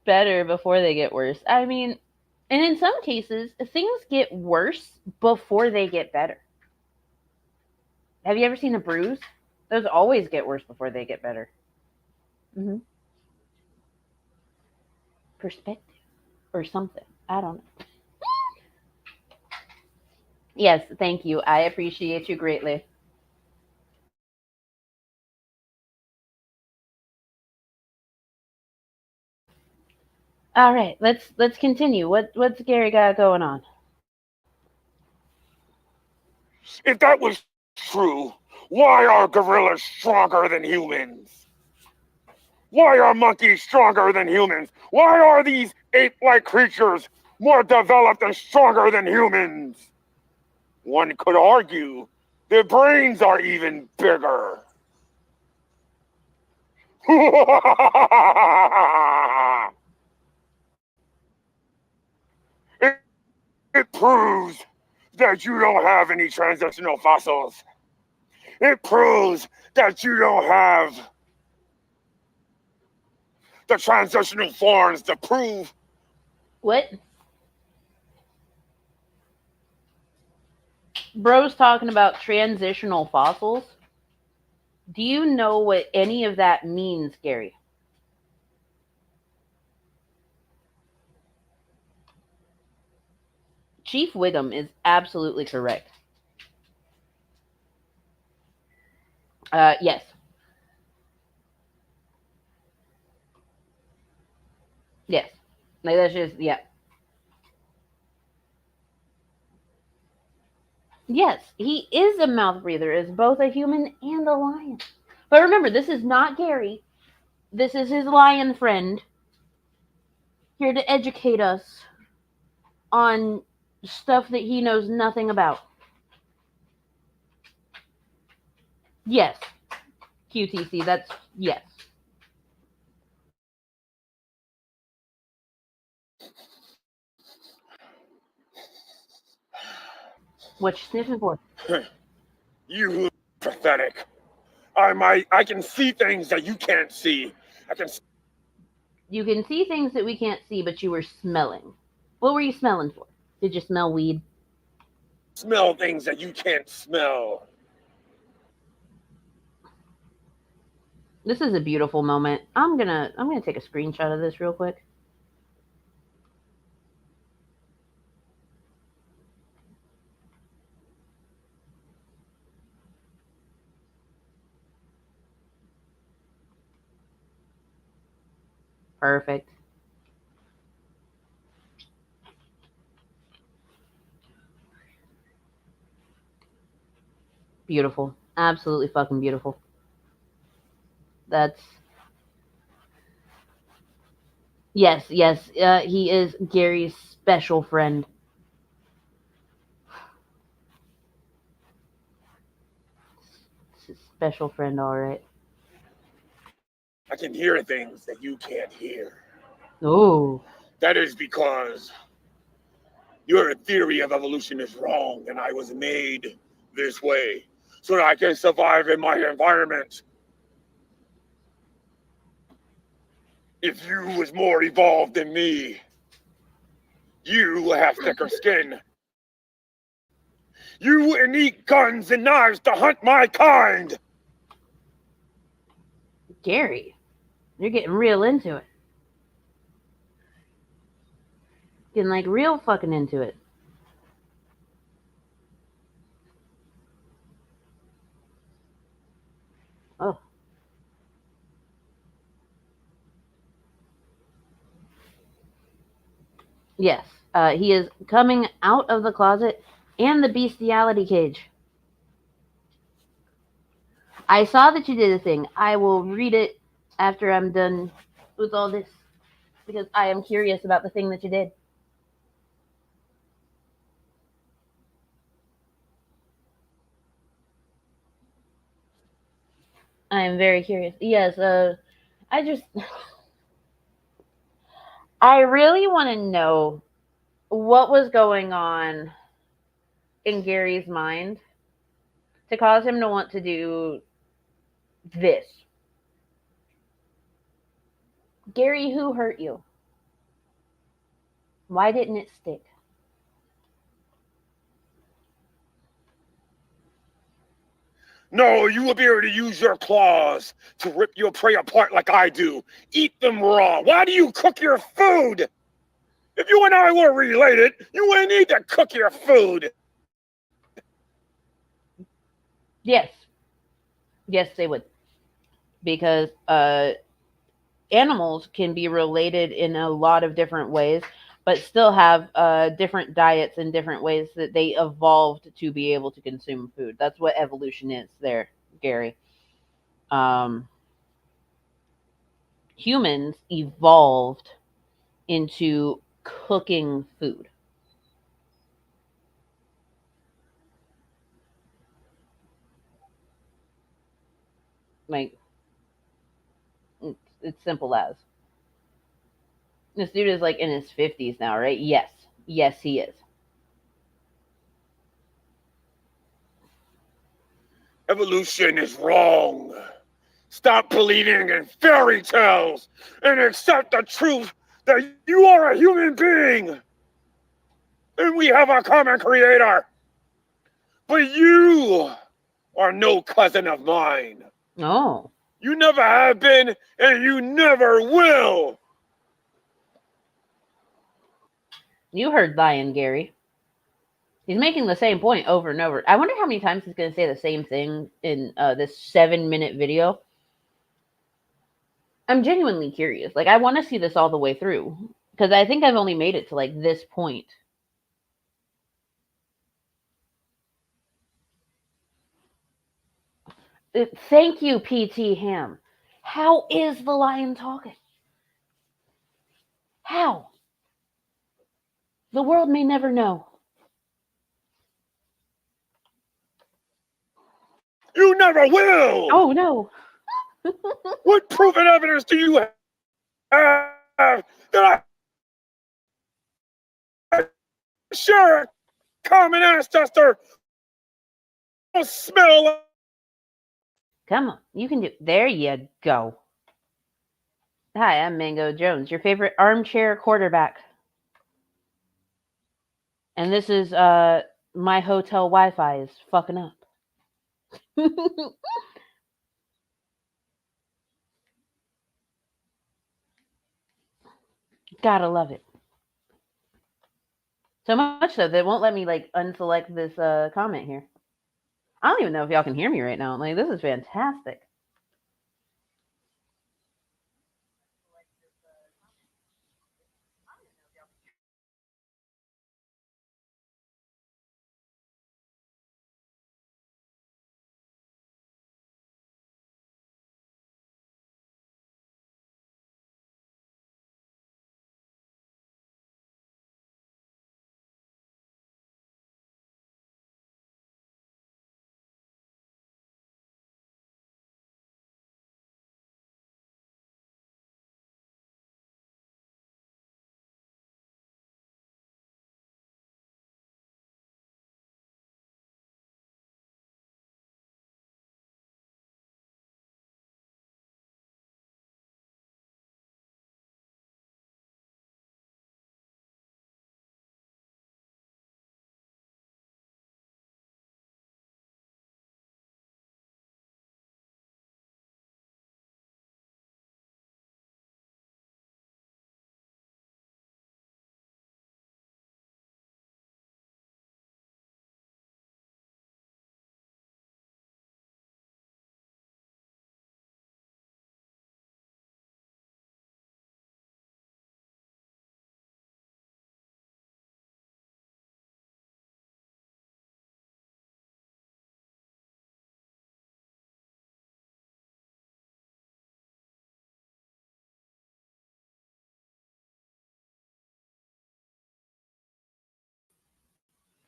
better before they get worse. I mean, and in some cases, things get worse before they get better. Have you ever seen a bruise? Those always get worse before they get better. Mm-hmm. Perspective or something. I don't know. Yes, thank you. I appreciate you greatly. All right, let's continue. What's Gary got going on? If that was true, why are gorillas stronger than humans? Why are monkeys stronger than humans? Why are these ape-like creatures more developed and stronger than humans? One could argue their brains are even bigger. It proves that you don't have any transitional fossils. It proves that you don't have the transitional forms to prove What? Bro's talking about transitional fossils. Do you know what any of that means, Gary? Chief Wiggum is absolutely correct. Yes. Yes. Like that's just yeah. Yes, he is a mouth breather, as both a human and a lion. But remember, this is not Gary. This is his lion friend here to educate us on stuff that he knows nothing about. Yes, QTC, that's yes. What you sniffing for? You pathetic. I can see things that you can't see. You can see things that we can't see, but you were smelling. What were you smelling for? Did you smell weed? Smell things that you can't smell. This is a beautiful moment. I'm gonna take a screenshot of this real quick. Perfect. Beautiful. Absolutely fucking beautiful. That's yes, yes. He is Gary's special friend. It's his special friend, all right. I can hear things that you can't hear. Oh, That is because your theory of evolution is wrong, and I was made this way so that I can survive in my environment. If you was more evolved than me, you will have thicker skin. You wouldn't need guns and knives to hunt my kind. Gary, you're getting real into it. Getting like real fucking into it. Oh. Yes. He is coming out of the closet and the bestiality cage. I saw that you did a thing. I will read it after I'm done with all this because I am curious about the thing that you did. I am very curious. Yes, I just I really want to know what was going on in Gary's mind to cause him to want to do this. Gary, who hurt you? Why didn't it stick? No, you will be able to use your claws to rip your prey apart like I do. Eat them raw. Why do you cook your food? If you and I were related, you wouldn't need to cook your food. Yes. Yes, they would. Because animals can be related in a lot of different ways, but still have different diets and different ways that they evolved to be able to consume food. That's what evolution is there, Gary. Humans evolved into cooking food. Like, it's simple as. This dude is like in his 50s now, right? Yes. Yes, he is. Evolution is wrong. Stop believing in fairy tales and accept the truth that you are a human being and we have a common creator. But you are no cousin of mine. Oh. You never have been and you never will. You heard Lion Gary. He's making the same point over and over. I wonder how many times he's going to say the same thing in this 7-minute video. I'm genuinely curious. Like, I want to see this all the way through. Because I think I've only made it to, like, this point. Thank you, PT Ham. How is the lion talking? How? The world may never know. You never will. Oh, no. What proof and evidence do you have that I share a common ancestor? Don't smell like... Come on. You can do it. There you go. Hi, I'm Mango Jones, your favorite armchair quarterback. And this is my hotel Wi-Fi is fucking up. Gotta love it. So much so they won't let me like unselect this comment here. I don't even know if y'all can hear me right now. Like, this is fantastic.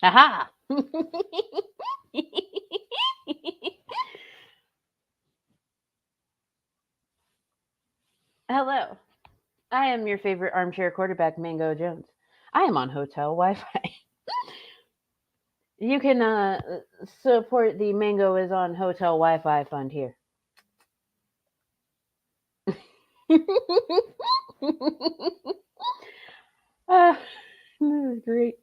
Aha! Hello. I am your favorite armchair quarterback, Mango Jones. I am on hotel Wi-Fi. You can support the Mango is on hotel Wi-Fi fund here. This is great.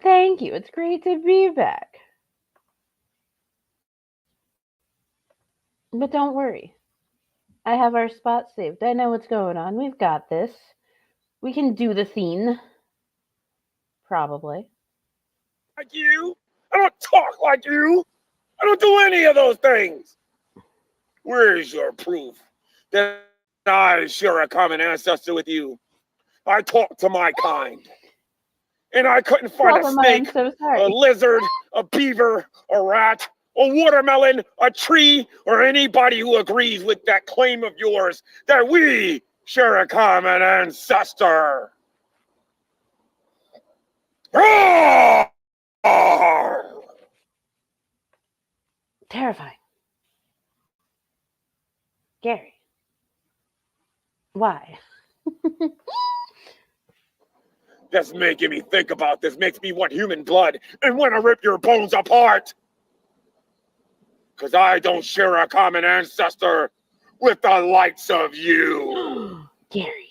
Thank you. It's great to be back. But don't worry. I have our spot saved. I know what's going on. We've got this. We can do the theme. Probably. Like you. I don't talk like you. I don't do any of those things. Where's your proof that I share a common ancestor with you? I talk to my kind. And I couldn't find a snake, a lizard, a beaver, a rat, a watermelon, a tree, or anybody who agrees with that claim of yours that we share a common ancestor. Roar! Terrifying. Gary. Why? That's making me think about this. Makes me want human blood and want to rip your bones apart. Because I don't share a common ancestor with the likes of you. Gary.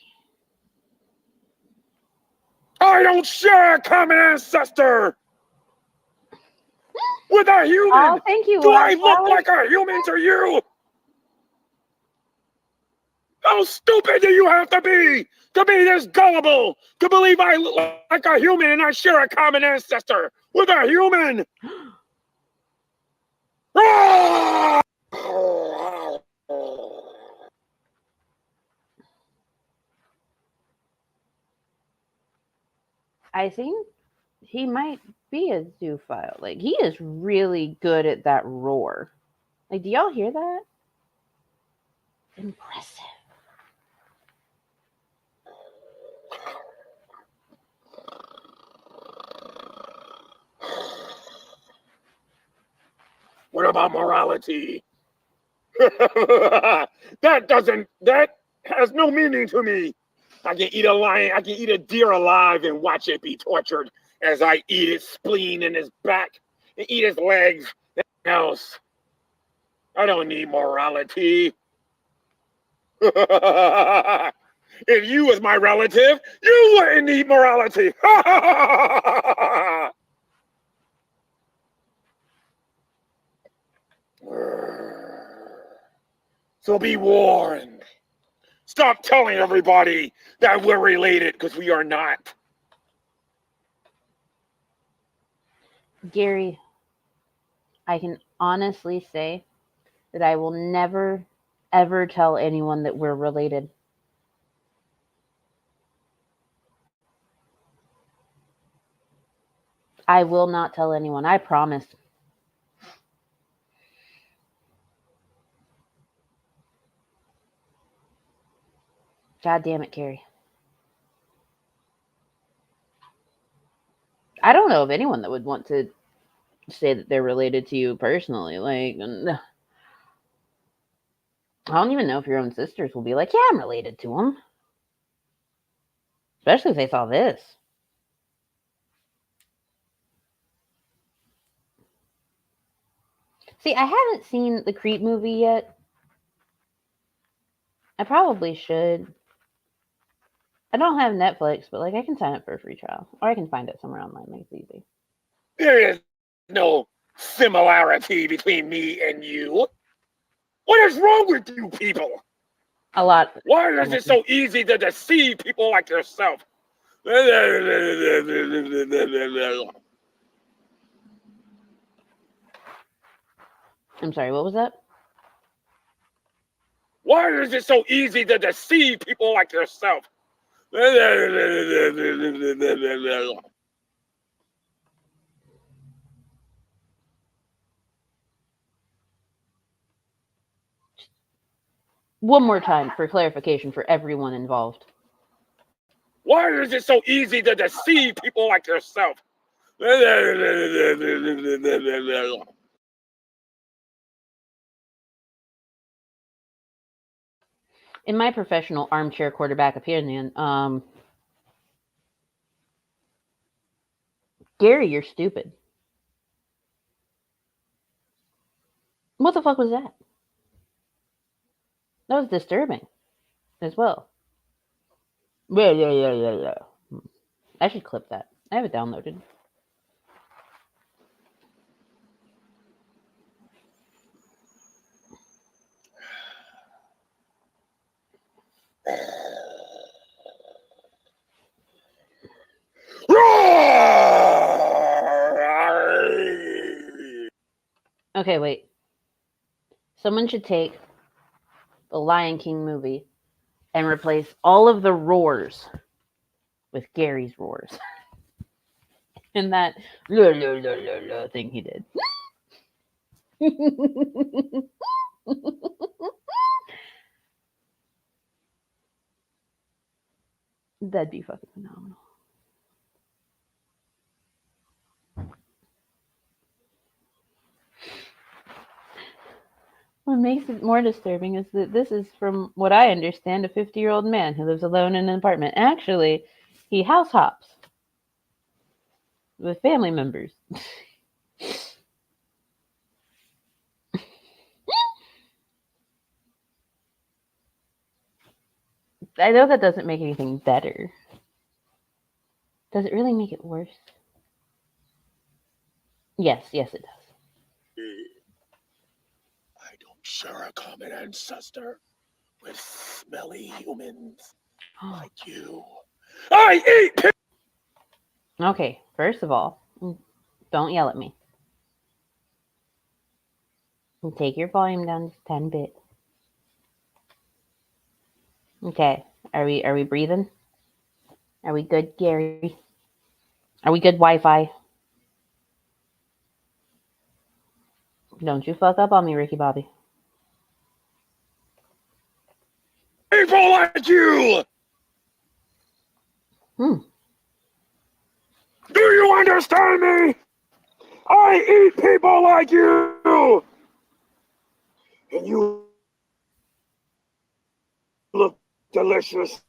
I don't share a common ancestor with a human. Oh, thank you. Do I look like a human to you? How stupid do you have to be this gullible, to believe I look like a human and I share a common ancestor with a human? I think he might be a zoophile. Like, he is really good at that roar. Like, do y'all hear that? Impressive. What about morality? That has no meaning to me. I can eat a lion, I can eat a deer alive and watch it be tortured as I eat its spleen and his back and eat his legs and else. I don't need morality. If you was my relative, you wouldn't need morality. So be warned. Stop telling everybody that we're related, because we are not. Gary, I can honestly say that I will never, ever tell anyone that we're related. I will not tell anyone. I promise. God damn it, Carrie. I don't know of anyone that would want to say that they're related to you personally. Like, I don't even know if your own sisters will be like, yeah, I'm related to them. Especially if they saw this. See, I haven't seen the Creep movie yet. I probably should. I don't have Netflix, but like I can sign up for a free trial. Or I can find it somewhere online. Like, it's easy. There is no similarity between me and you. What is wrong with you people? A lot. Why is it so easy to deceive people like yourself? I'm sorry, what was that? Why is it so easy to deceive people like yourself? One more time for clarification for everyone involved. Why is it so easy to deceive people like yourself? In my professional armchair quarterback opinion, Gary, you're stupid. What the fuck was that? That was disturbing as well. Yeah. I should clip that. I have it downloaded. Okay, wait. Someone should take the Lion King movie and replace all of the roars with Gary's roars. And that thing he did. That'd be fucking phenomenal. What makes it more disturbing is that this is, from what I understand, a 50-year-old man who lives alone in an apartment. Actually, he house hops with family members. I know that doesn't make anything better. Does it really make it worse? Yes, it does. I don't share a common ancestor with smelly humans like you. I eat. Okay, first of all, don't yell at me. Take your volume down just a tiny bit. Okay, are we breathing? Are we good, Gary? Are we good Wi-Fi? Don't you fuck up on me, Ricky Bobby. People like you. Hmm. Do you understand me? I eat people like you. And you look delicious.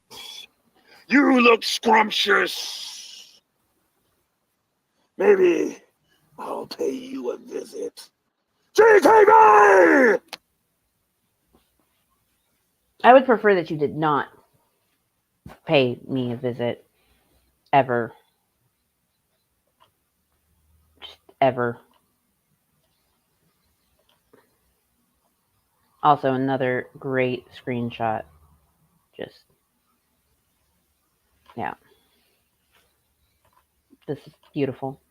You look scrumptious. Maybe I'll pay you a visit. GTV! I would prefer that you did not pay me a visit. Ever. Just ever. Also, another great screenshot. Just, yeah. This is beautiful.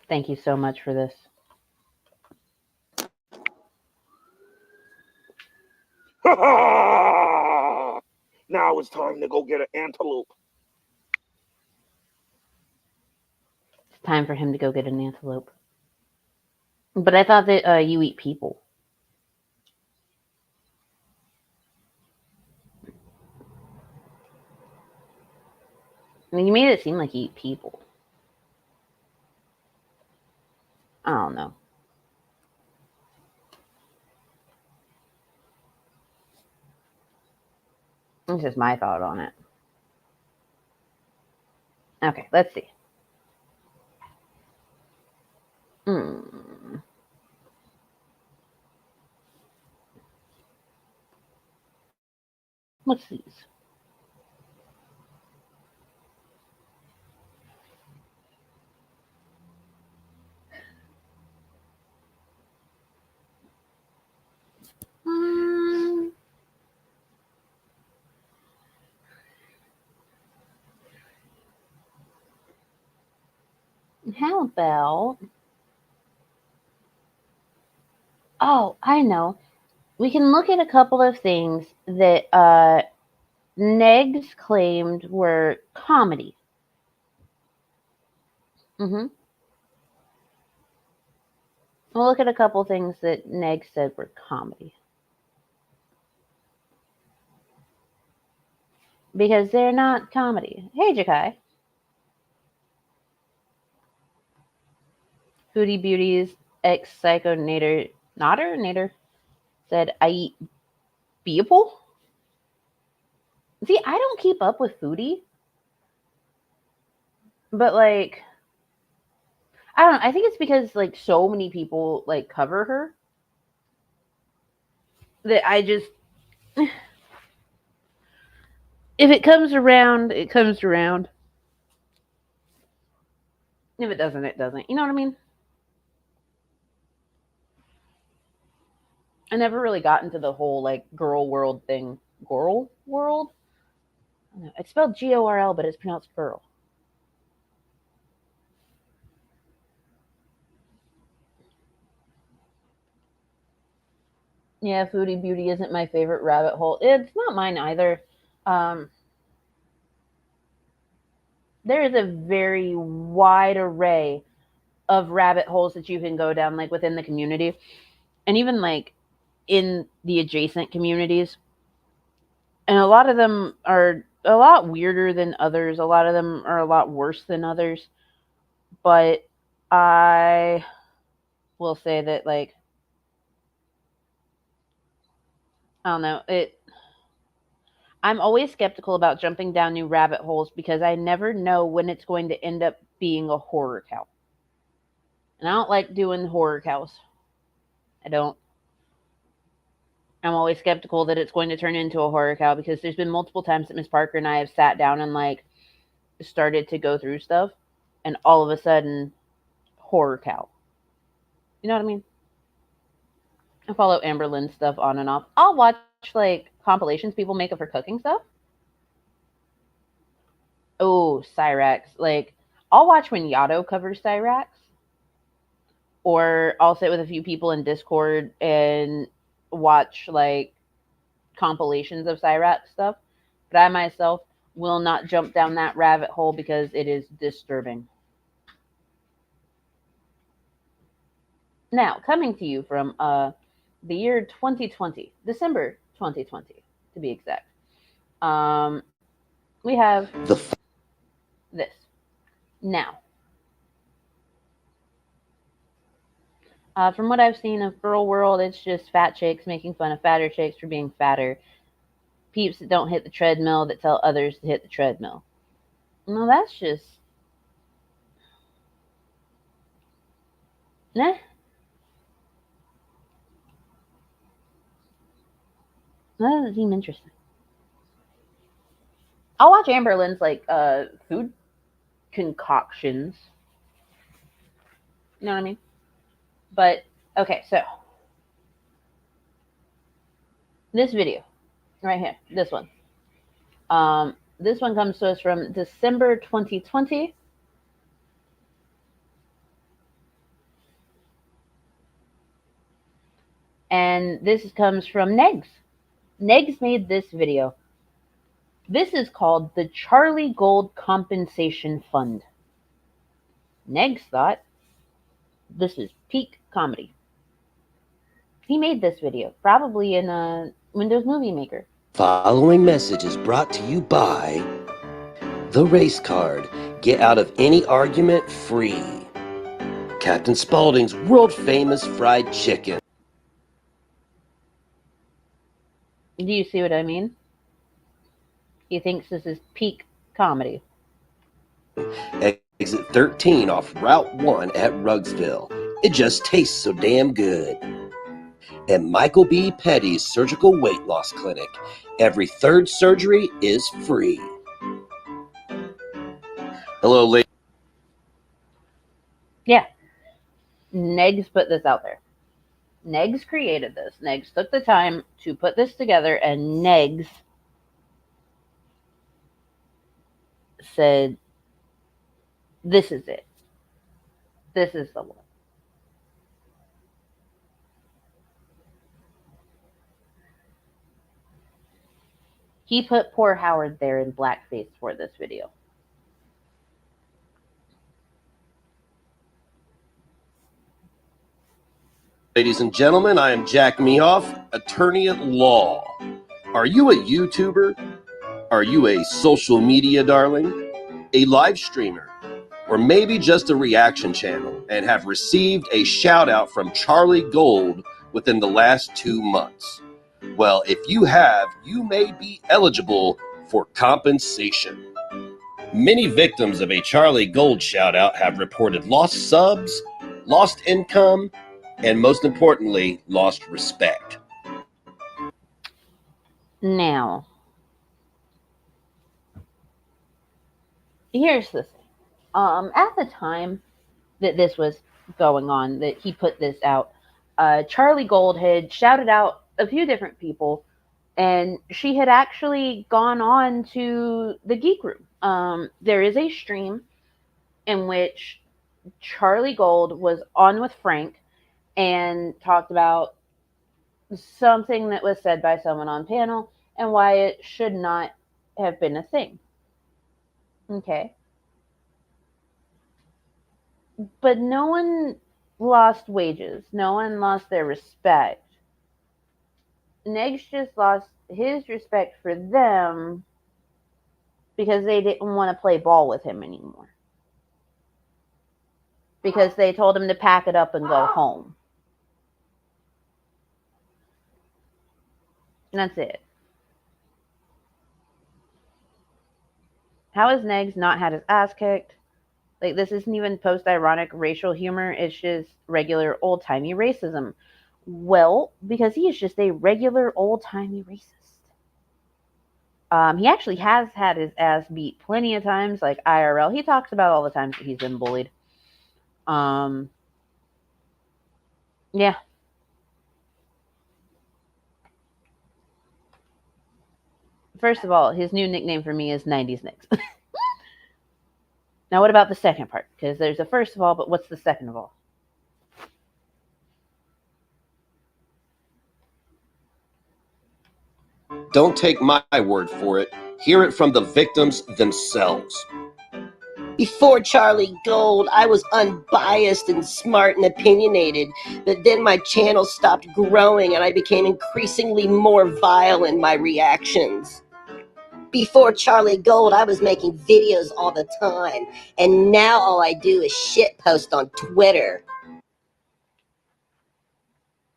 Thank you so much for this. Now it's time to go get an antelope. It's time for him to go get an antelope. But I thought that you eat people. I mean, you made it seem like you eat people. I don't know. This is my thought on it. Okay, let's see. What's these? How about... Oh, I know. We can look at a couple of things that Negs claimed were comedy. We'll look at a couple things that Negs said were comedy. Because they're not comedy. Hey, Jakai. Foodie Beauties ex Psycho Nader said, I eat people? See, I don't keep up with Foodie. But, like, I don't know. I think it's because, like, so many people, like, cover her that I just... If it comes around, it comes around. If it doesn't, it doesn't. You know what I mean? I never really got into the whole, like, girl world thing. Girl world? I don't know. It's spelled Gorl, but it's pronounced girl. Yeah, Foodie Beauty isn't my favorite rabbit hole. It's not mine either. There is a very wide array of rabbit holes that you can go down, like, within the community. And even, like, in the adjacent communities. And a lot of them are a lot weirder than others. A lot of them are a lot worse than others. But I will say that, like, I don't know, I'm always skeptical about jumping down new rabbit holes because I never know when it's going to end up being a horror cow. And I don't like doing horror cows. I don't. I'm always skeptical that it's going to turn into a horror cow because there's been multiple times that Miss Parker and I have sat down and like started to go through stuff, and all of a sudden, horror cow. You know what I mean? I follow Amberlyn's stuff on and off. I'll watch like compilations people make of her cooking stuff. Oh, Cyrax. Like, I'll watch when Yato covers Cyrax, or I'll sit with a few people in Discord and watch like compilations of Cyrax stuff. But I myself will not jump down that rabbit hole because it is disturbing. Now, coming to you from the year 2020, December 2020 to be exact, we have this. Now, from what I've seen of Girl World, it's just fat chicks making fun of fatter chicks for being fatter. Peeps that don't hit the treadmill that tell others to hit the treadmill. No, that's just... Nah. That doesn't seem interesting. I'll watch Amberlyn's like food concoctions. You know what I mean? But okay, so this video right here, this one comes to us from December 2020. And this comes from Negs. Negs made this video. This is called the Charlie Gold Compensation Fund. Negs thought this is peak comedy. He made this video, probably in a Windows Movie Maker. Following message is brought to you by The Race Card. Get out of any argument free. Captain Spaulding's world famous fried chicken. Do you see what I mean? He thinks this is peak comedy. Exit 13 off Route 1 at Rugsville. It just tastes so damn good. And Michael B. Petty's Surgical Weight Loss Clinic. Every third surgery is free. Hello, ladies. Yeah. Negs put this out there. Negs created this. Negs took the time to put this together, and Negs said, this is it. This is the one. He put poor Howard there in blackface for this video. Ladies and gentlemen, I am Jack Mehoff, attorney at law. Are you a YouTuber? Are you a social media darling? A live streamer? Or maybe just a reaction channel and have received a shout out from Charlie Gold within the last 2 months? Well, if you have, you may be eligible for compensation. Many victims of a Charlie Gold shout out have reported lost subs, lost income, and most importantly, lost respect. Now, here's the thing. At the time that this was going on, that he put this out, Charlie Gold had shouted out a few different people, and she had actually gone on to the Geek Room. There is a stream in which Charlie Gold was on with Frank and talked about something that was said by someone on panel and why it should not have been a thing. Okay. But no one lost wages. No one lost their respect. Negs just lost his respect for them because they didn't want to play ball with him anymore. Because they told him to pack it up and go home. And that's it. How has Negs not had his ass kicked? Like, this isn't even post-ironic racial humor. It's just regular old-timey racism. Well, because he is just a regular old-timey racist. He actually has had his ass beat plenty of times, like IRL. He talks about all the times that he's been bullied. Yeah. First of all, his new nickname for me is 90s Nicks. Now, what about the second part? Because there's a first of all, but what's the second of all? Don't take my word for it. Hear it from the victims themselves. Before Charlie Gold, I was unbiased and smart and opinionated, but then my channel stopped growing and I became increasingly more vile in my reactions. Before Charlie Gold, I was making videos all the time, and now all I do is shitpost on Twitter.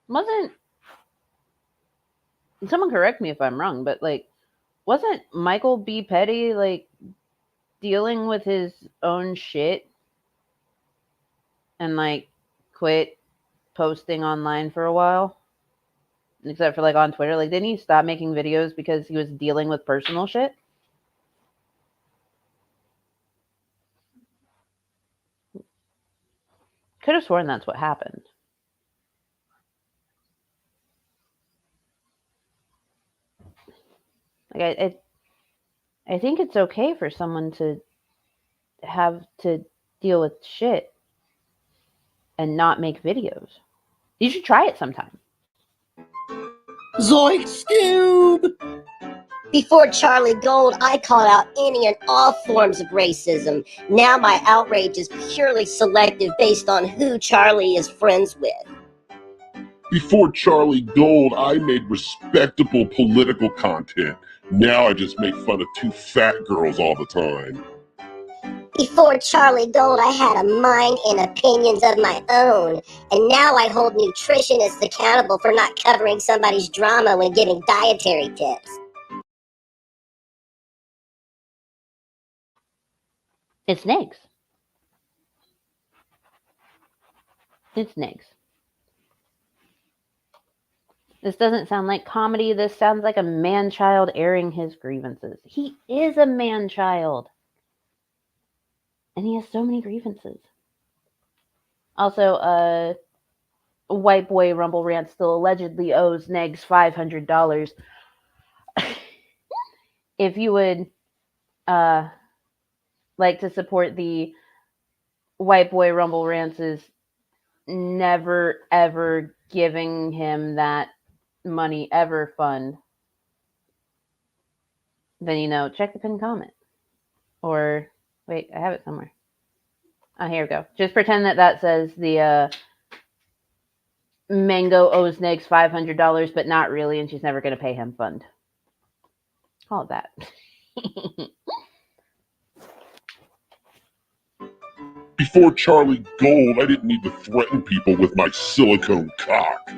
Wasn't, someone correct me if I'm wrong, but like, wasn't Michael B. Petty like dealing with his own shit and like quit posting online for a while? Except for like on Twitter. Like, didn't he stop making videos because he was dealing with personal shit? Could have sworn that's what happened. Like, I think it's okay for someone to have to deal with shit and not make videos. You should try it sometime. Zoink Scoob! Before Charlie Gold, I called out any and all forms of racism. Now my outrage is purely selective based on who Charlie is friends with. Before Charlie Gold, I made respectable political content. Now I just make fun of two fat girls all the time. Before Charlie Gold, I had a mind and opinions of my own, and now I hold nutritionists accountable for not covering somebody's drama when giving dietary tips. It's Nigs. It's Nigs. This doesn't sound like comedy. This sounds like a man-child airing his grievances. He is a man-child. And he has so many grievances. Also, White Boy Rumble Rant still allegedly owes Negs $500. If you would like to support the White Boy Rumble Rants is never, ever giving him that money ever fund, then, check the pinned comment. Or, wait, I have it somewhere. Oh, here we go. Just pretend that says the Mango owes Negs $500, but not really, and she's never going to pay him fund. All of that. Before Charlie Gold, I didn't need to threaten people with my silicone cock.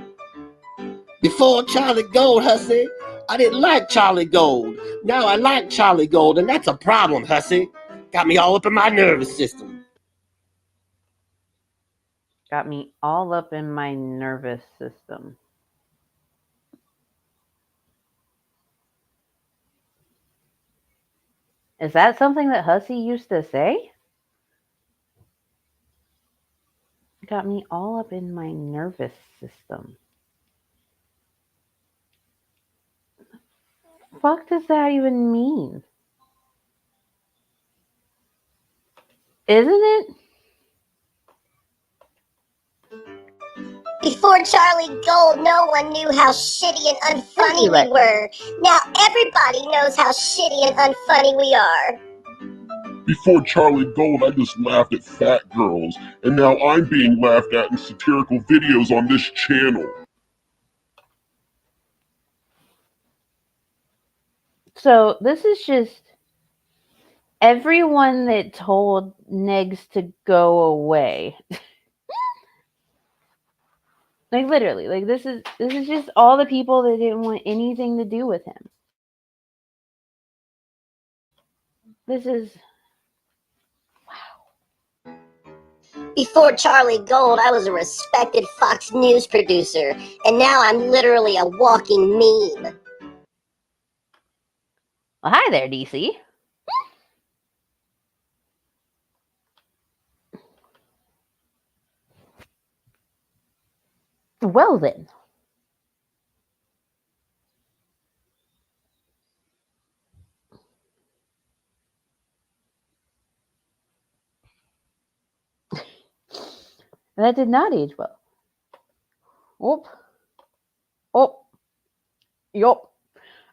Before Charlie Gold, hussy, I didn't like Charlie Gold. Now I like Charlie Gold, and that's a problem, hussy. Got me all up in my nervous system. Got me all up in my nervous system. Is that something that Hussy used to say? Got me all up in my nervous system. What the fuck does that even mean? Isn't it? Before Charlie Gold, no one knew how shitty and unfunny we were. Now everybody knows how shitty and unfunny we are. Before Charlie Gold, I just laughed at fat girls, and now I'm being laughed at in satirical videos on this channel. So this is just everyone that told Negs to go away. Like, literally, like this is just all the people that didn't want anything to do with him. This is Before Charlie Gold, I was a respected Fox News producer, and now I'm literally a walking meme. Well, hi there, DC. Well then. That did not age well. Oh. Yup.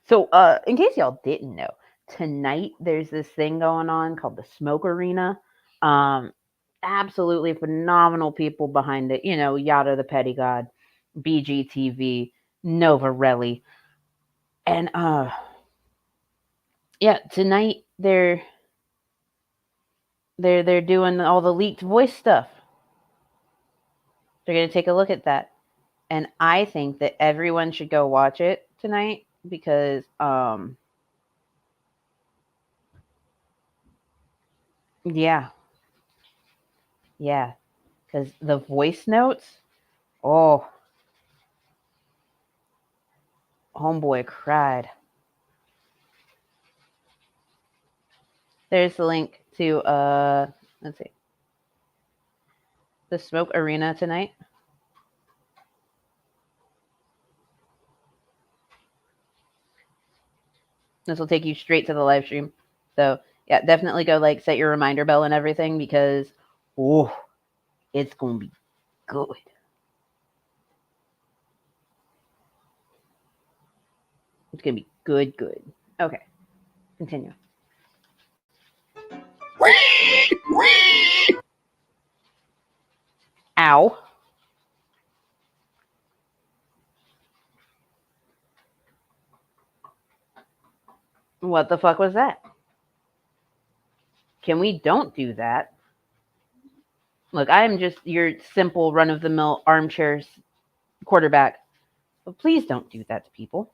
So, in case y'all didn't know, tonight there's this thing going on called the Smoke Arena. Absolutely phenomenal people behind it. You know, Yada the Petty God, BGTV, Novarelli, and yeah, tonight they're doing all the leaked voice stuff. They're gonna take a look at that, and I think that everyone should go watch it tonight because yeah, because the voice notes, oh, homeboy cried. There's the link to let's see, the Smoke Arena tonight. This will take you straight to the live stream. So yeah, definitely go like set your reminder bell and everything because oh, it's gonna be good. It's gonna be good. Okay, continue. Ow. What the fuck was that? Can we don't do that? Look, I am just your simple run-of-the-mill armchair quarterback. But please don't do that to people.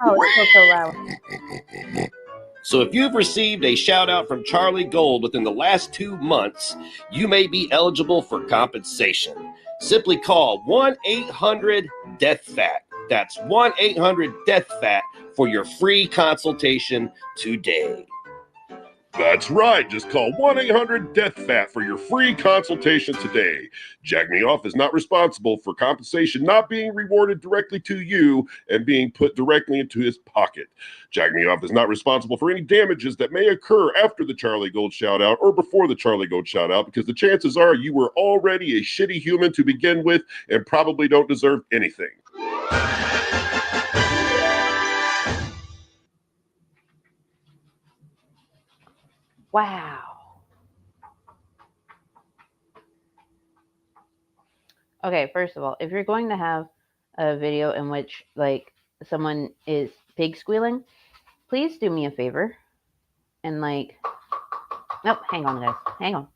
Oh, it's so loud. So if you've received a shout out from Charlie Gold within the last 2 months, you may be eligible for compensation. Simply call 1-800-DEATH-FAT. That's 1-800-DEATH-FAT for your free consultation today. That's right. Just call 1-800-DEATH-FAT for your free consultation today. Jack Me Off is not responsible for compensation not being rewarded directly to you and being put directly into his pocket. Jack Me Off is not responsible for any damages that may occur after the Charlie Gold shout out or before the Charlie Gold shout out because the chances are you were already a shitty human to begin with and probably don't deserve anything. Wow. Okay, first of all, if you're going to have a video in which like someone is pig squealing, please do me a favor and like nope, hang on guys. Hang on.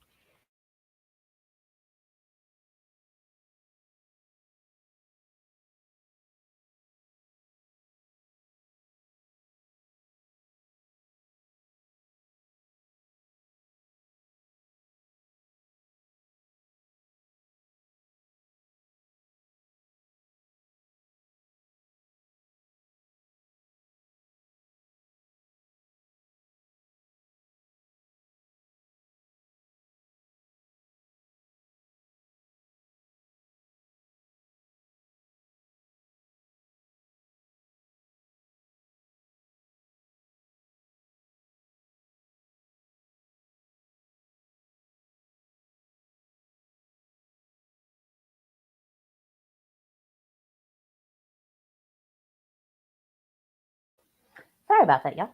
Sorry about that, y'all.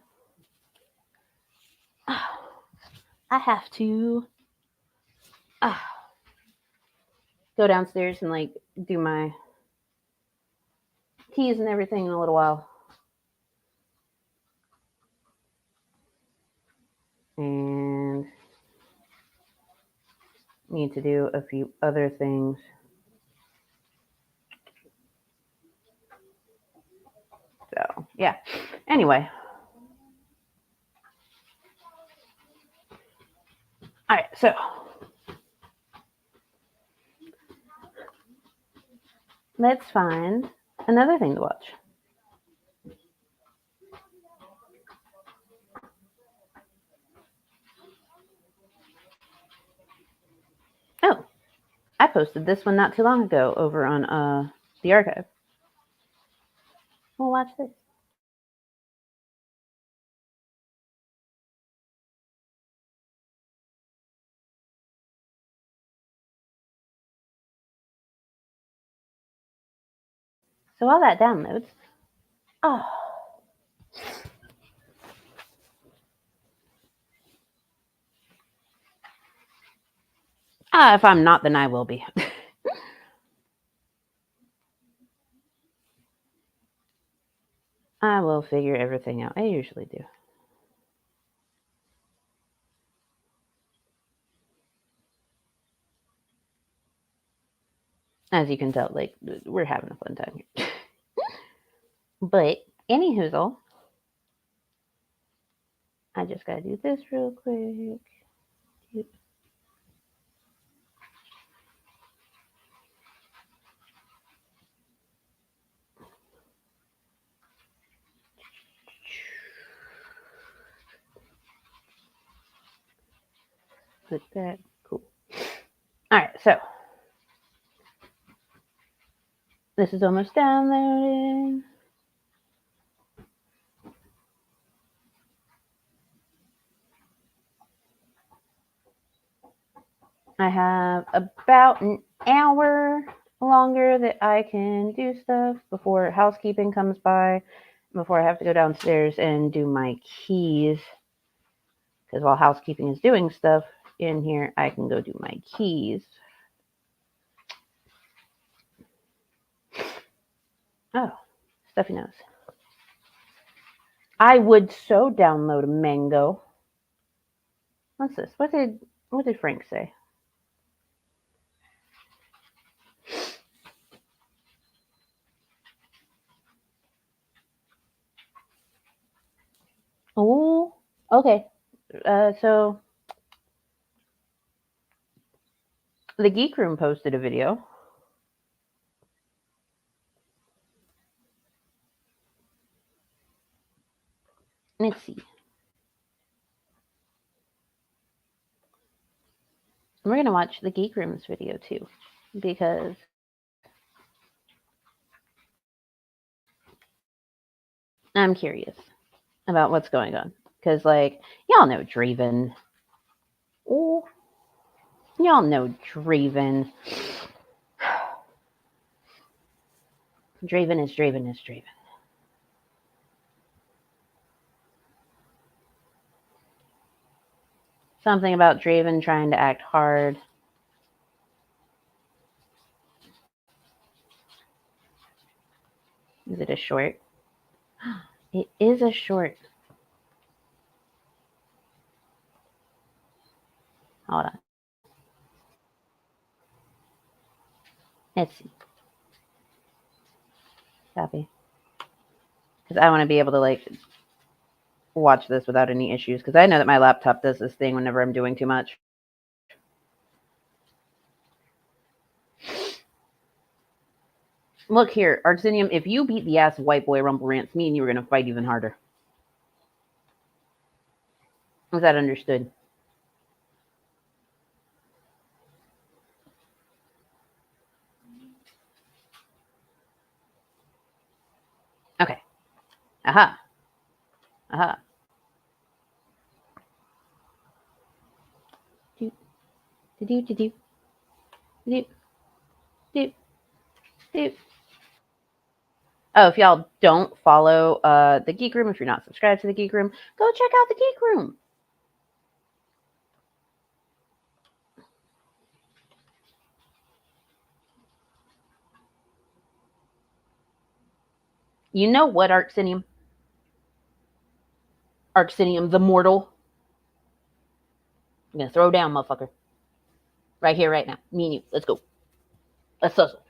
I have to go downstairs and like do my keys and everything in a little while. And need to do a few other things. So, yeah. Anyway. All right, so let's find another thing to watch. Oh, I posted this one not too long ago over on the archive. We'll watch this. So while that downloads, oh, if I'm not, then I will be. I will figure everything out. I usually do. As you can tell, like, we're having a fun time here. But any hoozle, I just gotta do this real quick. Put that. Cool. All right, so this is almost downloaded. I have about an hour longer that I can do stuff before housekeeping comes by, before I have to go downstairs and do my keys. Because while housekeeping is doing stuff in here, I can go do my keys. Oh, stuffy nose. I would so download a mango. What's this? What did Frank say? Oh, okay. So the Geek Room posted a video. Let's see. We're going to watch the Geek Room's video too, because I'm curious about what's going on. Because, like, y'all know Draven. Oh, y'all know Draven. Draven is Draven is Draven. Something about Draven trying to act hard. Is it a short? It is a short. Hold on. Let's see. Copy. Because I want to be able to, like, watch this without any issues. Because I know that my laptop does this thing whenever I'm doing too much. Look here, Arxinium, if you beat the ass of White Boy Rumble Rants, me and you are going to fight even harder. Is that understood? Okay. Aha. Aha. Do, do, do, do, do, do, do. Oh, if y'all don't follow the Geek Room, if you're not subscribed to the Geek Room, go check out the Geek Room. You know what, Arxinium? Arxinium, the mortal. I'm going to throw down, motherfucker. Right here, right now. Me and you. Let's go. Let's hustle.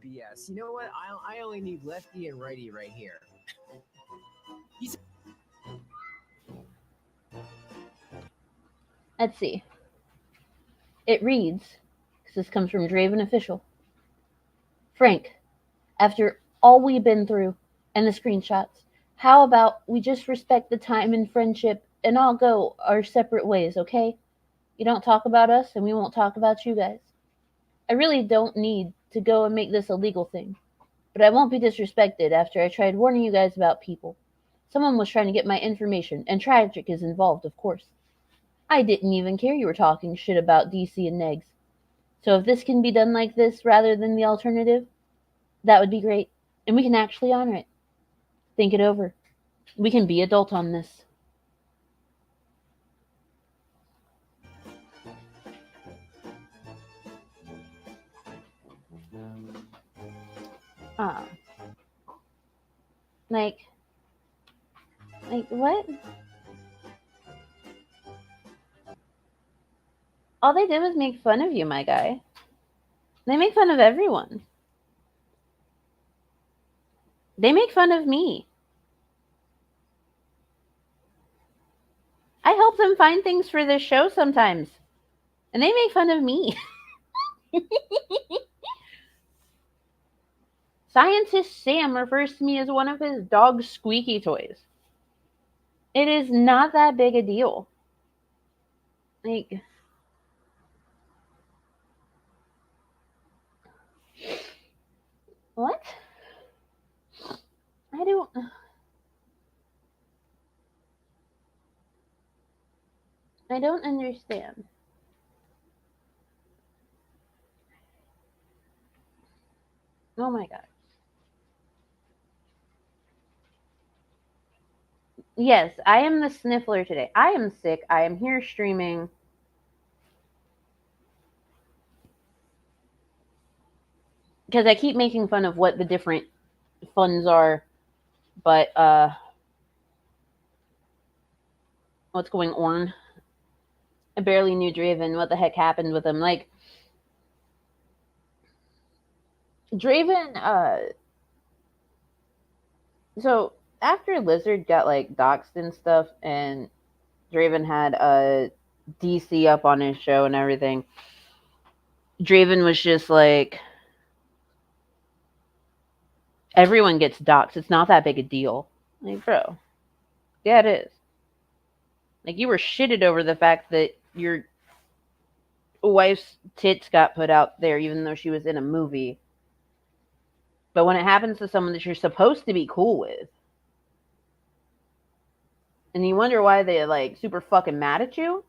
BS. You know what? I only need lefty and righty right here. Let's see. It reads, because this comes from Draven Official. Frank, after all we've been through and the screenshots, how about we just respect the time and friendship and all go our separate ways, okay? You don't talk about us and we won't talk about you guys. I really don't need to go and make this a legal thing, but I won't be disrespected after I tried warning you guys about people. Someone was trying to get my information, and Tragic is involved, of course. I didn't even care you were talking shit about DC and Negs. So if this can be done like this rather than the alternative, that would be great. And we can actually honor it. Think it over. We can be adult on this. Ah. Like what? All they did was make fun of you, my guy. They make fun of everyone. They make fun of me. I help them find things for this show sometimes. And they make fun of me. Scientist Sam refers to me as one of his dog's squeaky toys. It is not that big a deal. Like, what? I don't understand. Oh my god. Yes, I am the sniffler today. I am sick. I am here streaming. Because I keep making fun of what the different funds are. But, what's going on? I barely knew Draven. What the heck happened with him? Like, Draven, so after Lizard got, like, doxxed and stuff, and Draven had DC up on his show and everything, Draven was just like, everyone gets doxxed. It's not that big a deal. Like, bro, yeah, it is. Like, you were shitted over the fact that your wife's tits got put out there, even though she was in a movie. But when it happens to someone that you're supposed to be cool with, and you wonder why they're, like, super fucking mad at you,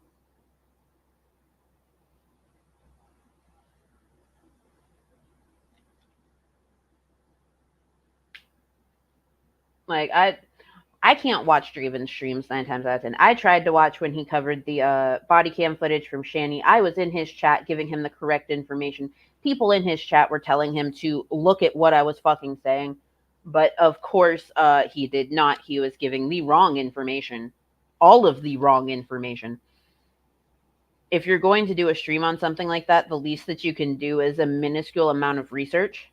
like, I can't watch Draven's streams 9 times out of 10. I tried to watch when he covered the body cam footage from Shani. I was in his chat giving him the correct information. People in his chat were telling him to look at what I was fucking saying. But of course, he did not. He was giving the wrong information. All of the wrong information. If you're going to do a stream on something like that, the least that you can do is a minuscule amount of research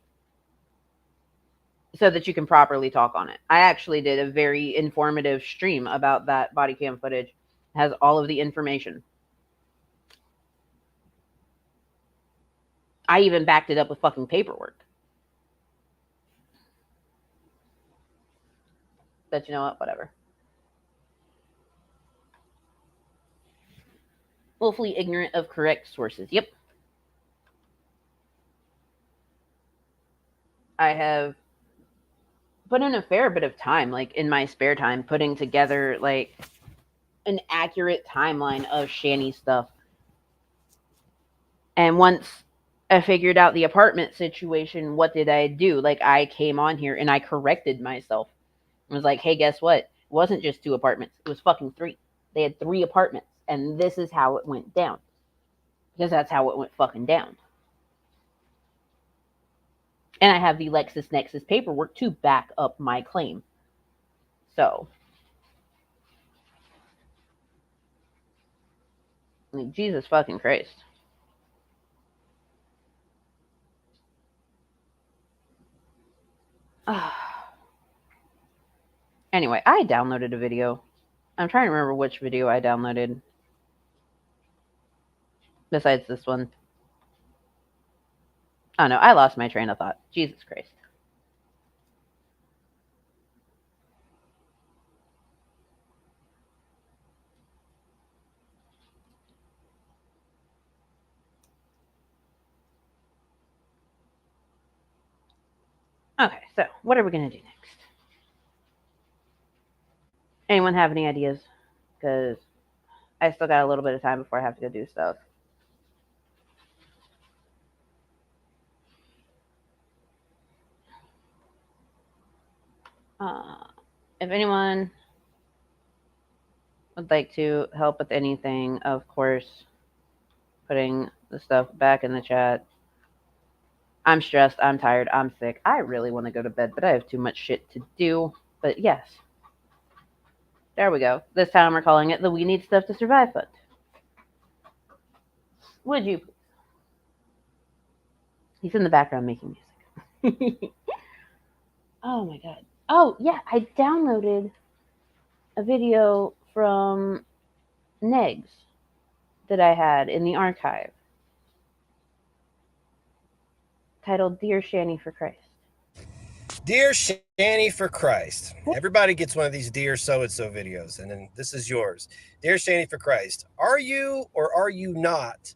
so that you can properly talk on it. I actually did a very informative stream about that body cam footage. It has all of the information. I even backed it up with fucking paperwork. But you know what? Whatever. Willfully ignorant of correct sources. Yep. I have put in a fair bit of time, like, in my spare time, putting together, like, an accurate timeline of Shani stuff. And once I figured out the apartment situation, what did I do? Like, I came on here and I corrected myself. I was like, hey, guess what? It wasn't just 2 apartments. It was fucking 3. They had 3 apartments. And this is how it went down. Because that's how it went fucking down. And I have the LexisNexis paperwork to back up my claim. So, like, Jesus fucking Christ. Anyway, I downloaded a video. I'm trying to remember which video I downloaded. besides this one. Oh no, I lost my train of thought. Jesus Christ. Okay, so what are we going to do next? Anyone have any ideas? Because I still got a little bit of time before I have to go do stuff. If anyone would like to help with anything, of course, putting the stuff back in the chat. I'm stressed. I'm tired. I'm sick. I really want to go to bed, but I have too much shit to do. But yes. There we go. This time we're calling it the We Need Stuff to Survive Fund. Would you please? He's in the background making music. Oh my god. Oh, yeah. I downloaded a video from Negs that I had in the archive titled Dear Shanny for Christ. Dear Shanny for Christ. Everybody gets one of these Dear So-and-so videos, and then this is yours. Dear Shanny for Christ. Are you or are you not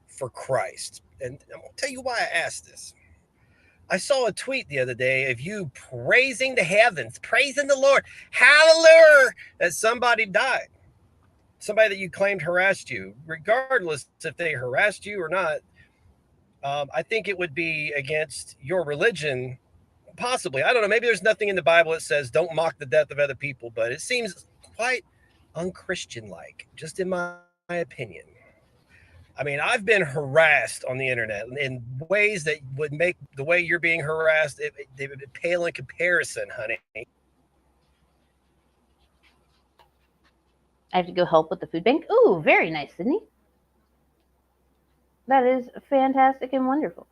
for Christ? And I'm going to tell you why I asked this. I saw a tweet the other day of you praising the heavens, praising the Lord, hallelujah, that somebody died. Somebody that you claimed harassed you, regardless if they harassed you or not. I think it would be against your religion. Possibly. I don't know. Maybe there's nothing in the Bible that says don't mock the death of other people, but it seems quite unchristian-like, just in my opinion. I mean, I've been harassed on the internet in ways that would make the way you're being harassed, they would pale in comparison, honey. I have to go help with the food bank. Ooh, very nice, Sydney. That is fantastic and wonderful.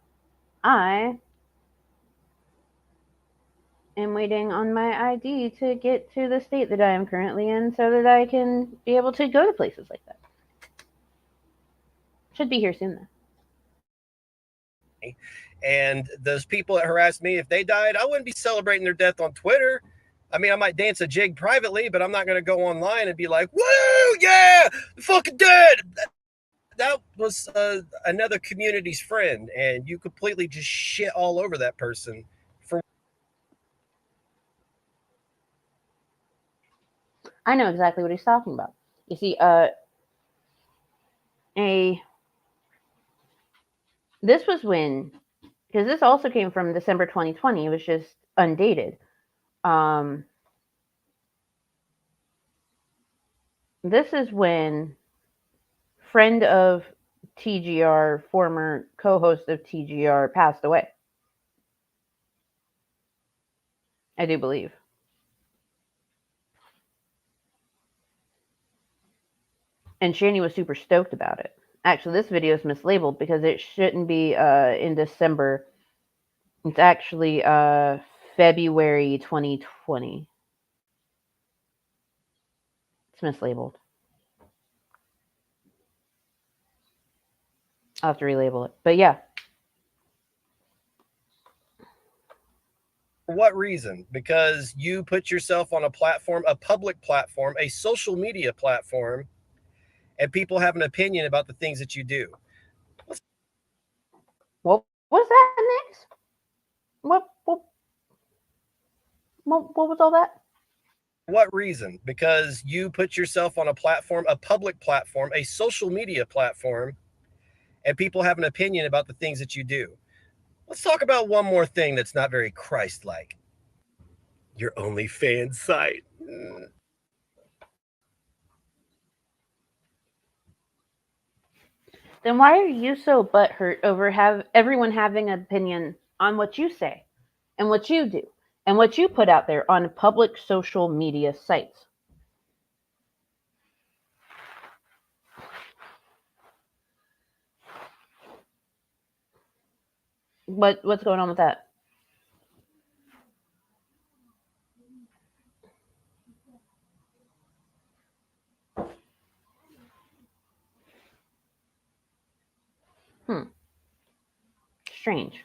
I am waiting on my ID to get to the state that I am currently in so that I can be able to go to places like that. Should be here soon, though. And those people that harassed me, if they died, I wouldn't be celebrating their death on Twitter. I mean, I might dance a jig privately, but I'm not going to go online and be like, woo, yeah, fucking dead. That was another community's friend, and you completely just shit all over that person. I know exactly what he's talking about. You see, this was when, because this also came from December 2020. It was just undated. This is when friend of TGR, former co-host of TGR, passed away. I do believe. And Shani was super stoked about it. Actually, this video is mislabeled because it shouldn't be in December. It's actually February 2020. It's mislabeled. I'll have to relabel it. But yeah. For what reason? Because you put yourself on a platform, a public platform, a social media platform, and people have an opinion about the things that you do. What was that next? What was all that? What reason? Because you put yourself on a platform, a public platform, a social media platform, and people have an opinion about the things that you do. Let's talk about one more thing that's not very Christ-like. Your OnlyFans site. Then why are you so butthurt over everyone having an opinion on what you say and what you do and what you put out there on public social media sites? What's going on with that? Strange.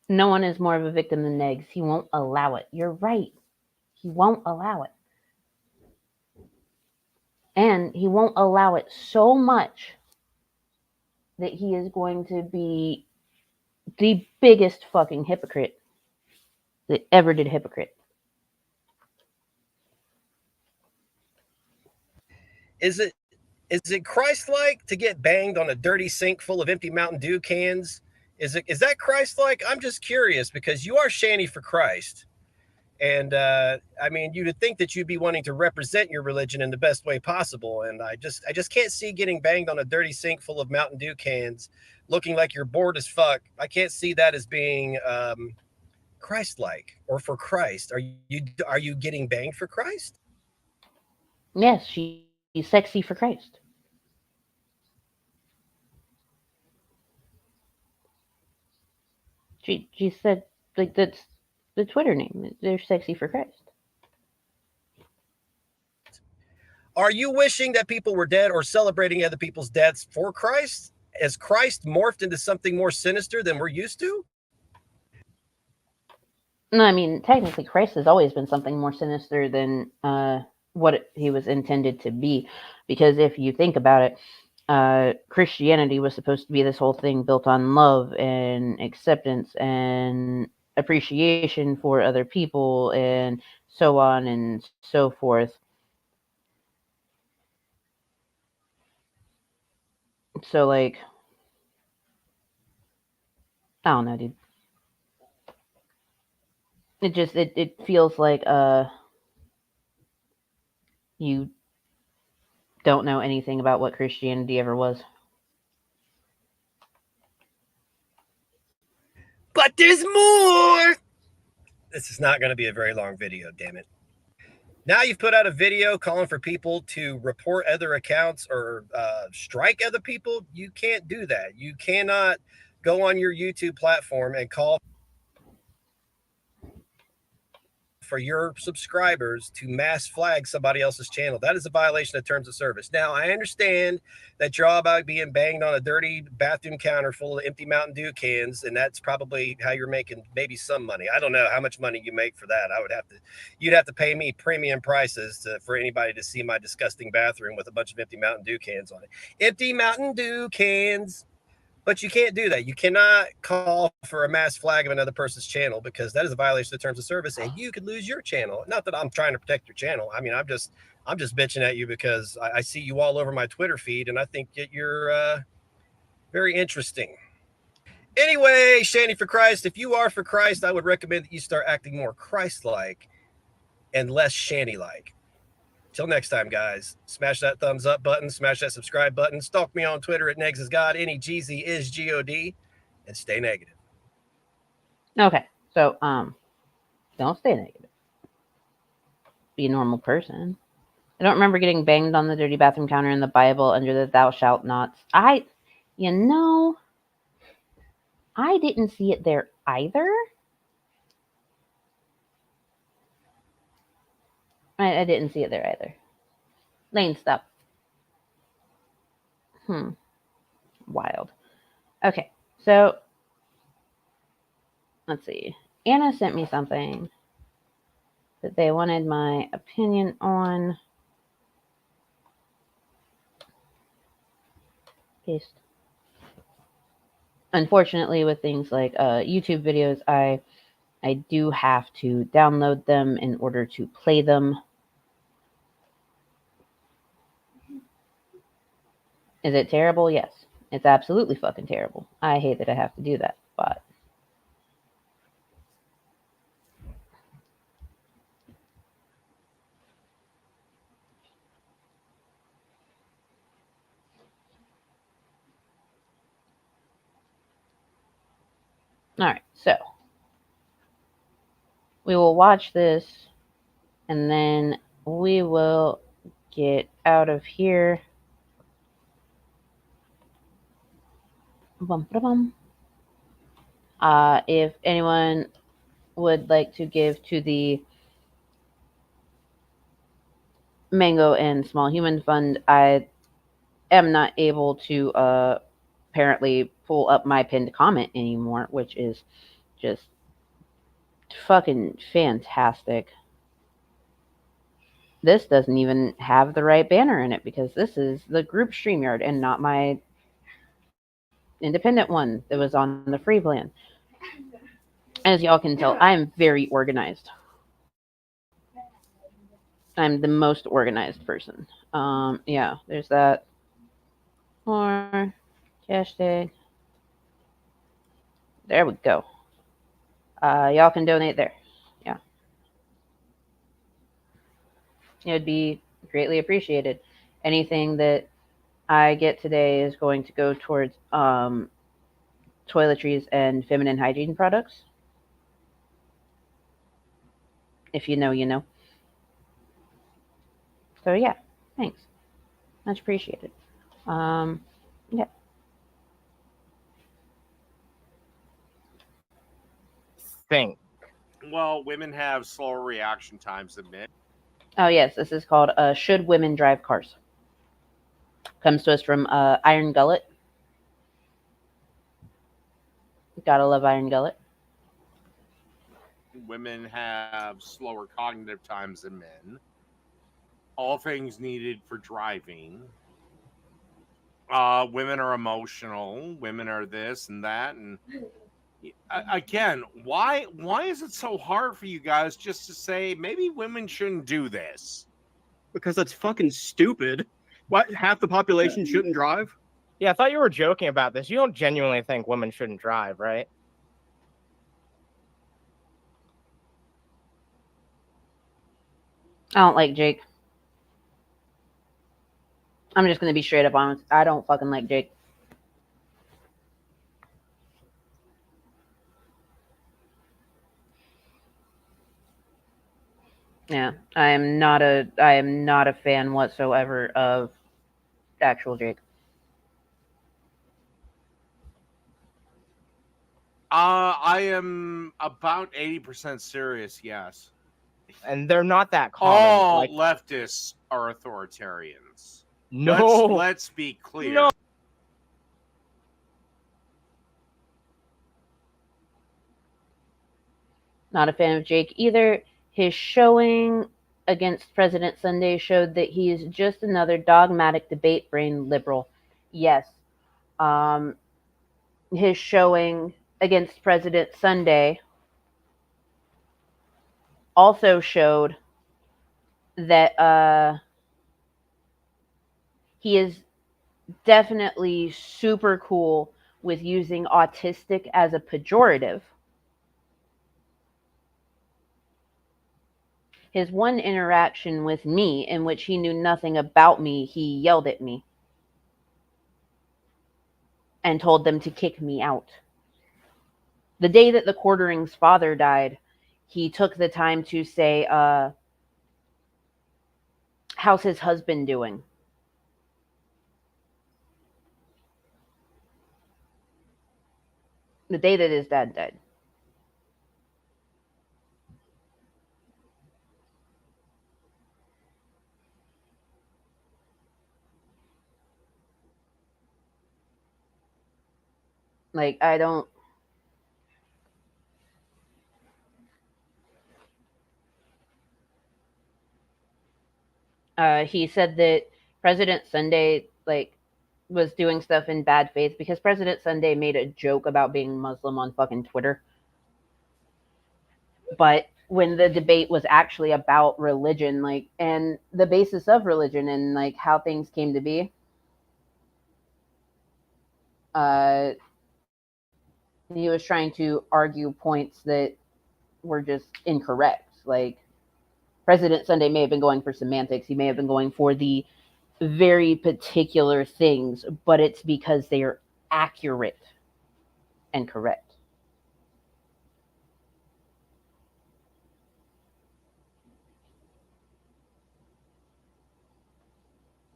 No one is more of a victim than Negs. He won't allow it. You're right. He won't allow it. And he won't allow it so much that he is going to be the biggest fucking hypocrite that ever did hypocrite. Is it Christ-like to get banged on a dirty sink full of empty Mountain Dew cans? Is that Christ-like? I'm just curious because you are Shanny for Christ. And I mean, you would think that you'd be wanting to represent your religion in the best way possible. And I just can't see getting banged on a dirty sink full of Mountain Dew cans, looking like you're bored as fuck. I can't see that as being Christ-like or for Christ. Are you getting banged for Christ? Yes, she's sexy for Christ. She said like that's the Twitter name. They're sexy for Christ. Are you wishing that people were dead or celebrating other people's deaths for Christ? Has Christ morphed into something more sinister than we're used to? No, I mean technically Christ has always been something more sinister than what he was intended to be, because if you think about it, Christianity was supposed to be this whole thing built on love and acceptance and appreciation for other people and so on and so forth. So like, I don't know, dude. It feels like you don't know anything about what Christianity ever was. But there's more! This is not going to be a very long video, damn it. Now you've put out a video calling for people to report other accounts or strike other people. You can't do that. You cannot go on your YouTube platform and call for your subscribers to mass flag somebody else's channel. That is a violation of terms of service. Now, I understand that you're all about being banged on a dirty bathroom counter full of empty Mountain Dew cans, and that's probably how you're making maybe some money. I don't know how much money you make for that. You'd have to pay me premium prices for anybody to see my disgusting bathroom with a bunch of empty Mountain Dew cans on it. Empty Mountain Dew cans. But you can't do that. You cannot call for a mass flag of another person's channel because that is a violation of terms of service, and you could lose your channel. Not that I'm trying to protect your channel. I mean, I'm just bitching at you because I see you all over my Twitter feed, and I think that you're very interesting. Anyway, Shanny for Christ, if you are for Christ, I would recommend that you start acting more Christ-like and less Shanny-like. Till next time, guys, smash that thumbs up button, smash that subscribe button, stalk me on Twitter at Negs is God, NEGZ is GOD, and stay negative. Okay, so don't stay negative. Be a normal person. I don't remember getting banged on the dirty bathroom counter in the Bible under the thou shalt nots. I didn't see it there either. I didn't see it there either. Lane, stop. Wild. Okay, so let's see. Anna sent me something that they wanted my opinion on. Paste. Unfortunately, with things like YouTube videos, I do have to download them in order to play them. Is it terrible? Yes. It's absolutely fucking terrible. I hate that I have to do that, but alright, so we will watch this and then we will get out of here. If anyone would like to give to the Mango and Small Human Fund, I am not able to apparently pull up my pinned comment anymore, which is just fucking fantastic. This doesn't even have the right banner in it because this is the group StreamYard and not my independent one that was on the free plan. As y'all can tell, I am very organized. I'm the most organized person. Yeah, there's that. More hashtag. There we go. Y'all can donate there. Yeah. It would be greatly appreciated. Anything that I get today is going to go towards toiletries and feminine hygiene products. If you know, you know. So yeah, thanks. Much appreciated. Yeah. Think. Well, women have slower reaction times than men. Oh yes, this is called "Should Women Drive Cars?" Comes to us from Iron Gullet. Gotta love Iron Gullet. Women have slower cognitive times than men. All things needed for driving. Women are emotional. Women are this and that, and again, why is it so hard for you guys just to say maybe women shouldn't do this? Because that's fucking stupid. What, half the population shouldn't drive? Yeah, I thought you were joking about this. You don't genuinely think women shouldn't drive, right? I don't like Jake. I'm just gonna be straight up honest. I don't fucking like Jake. Yeah, I am not a fan whatsoever of actual Jake. I am about 80% serious. Yes, And they're not that common. all Like, leftists are authoritarians. no, Let's be clear. No. Not a fan of Jake either. His showing against President Sunday showed that he is just another dogmatic debate brain liberal. Yes. His showing against President Sunday also showed that he is definitely super cool with using autistic as a pejorative. His one interaction with me, in which he knew nothing about me, he yelled at me and told them to kick me out. The day that the Quartering's father died, he took the time to say, how's his husband doing? The day that his dad died. Like, I don't. He said that President Sunday, was doing stuff in bad faith because President Sunday made a joke about being Muslim on fucking Twitter. But when the debate was actually about religion, and the basis of religion and how things came to be, he was trying to argue points that were just incorrect. Like, President Sunday may have been going for semantics. He may have been going for the very particular things, but it's because they are accurate and correct.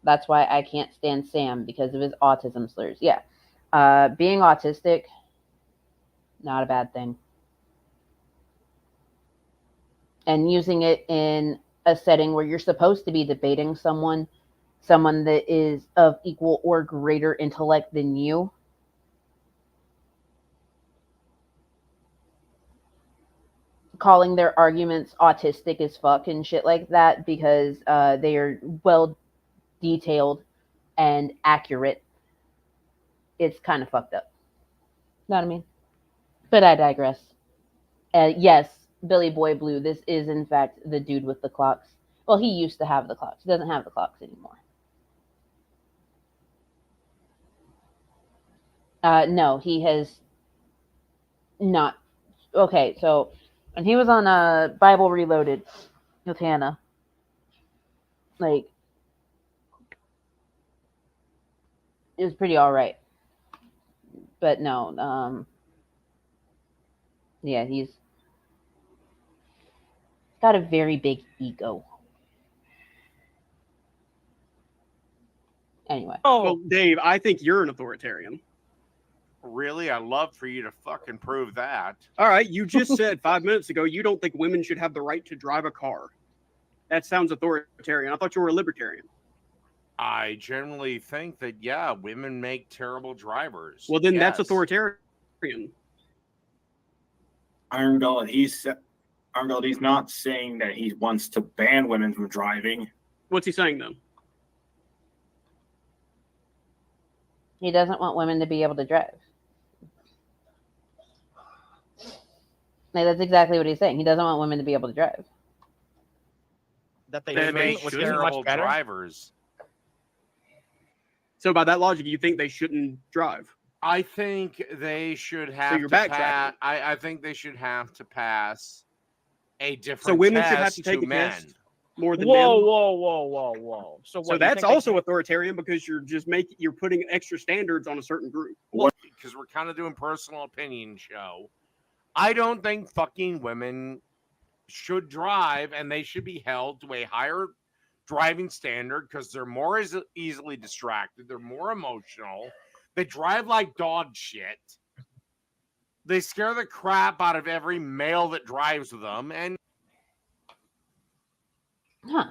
That's why I can't stand Sam, because of his autism slurs. Yeah. Being autistic, not a bad thing. And using it in a setting where you're supposed to be debating someone someone that is of equal or greater intellect than you, calling their arguments autistic as fuck and shit like that because they are well detailed and accurate, it's kind of fucked up. Know what I mean? But I digress. Yes, Billy Boy Blue, this is in fact the dude with the clocks. Well, he used to have the clocks. He doesn't have the clocks anymore. No, he has not. Okay, so when he was on Bible Reloaded with Hannah, like, it was pretty all right. But no, yeah, he's got a very big ego. Anyway. Well, Dave, I think you're an authoritarian. Really? I'd love for you to fucking prove that. All right, you just said 5 minutes ago you don't think women should have the right to drive a car. That sounds authoritarian. I thought you were a libertarian. I generally think that, yeah, women make terrible drivers. Well, then that's Yes. authoritarian. Iron Gullet, he's not saying that he wants to ban women from driving. What's he saying then? He doesn't want women to be able to drive. Like, that's exactly what he's saying. He doesn't want women to be able to drive. That They they make which is terrible much better. drivers. So by that logic, you think they shouldn't drive? I think they should have you're to backtracking. I think they should have to pass a different So women test should have to take a men. test more than Whoa, men. whoa. So So what, you that's think they also should- authoritarian because you're putting extra standards on a certain group. Because we're kind of doing personal opinion show. I don't think fucking women should drive, and they should be held to a higher driving standard because they're more easily distracted. They're more emotional. They drive like dog shit. They scare the crap out of every male that drives with them. And Huh.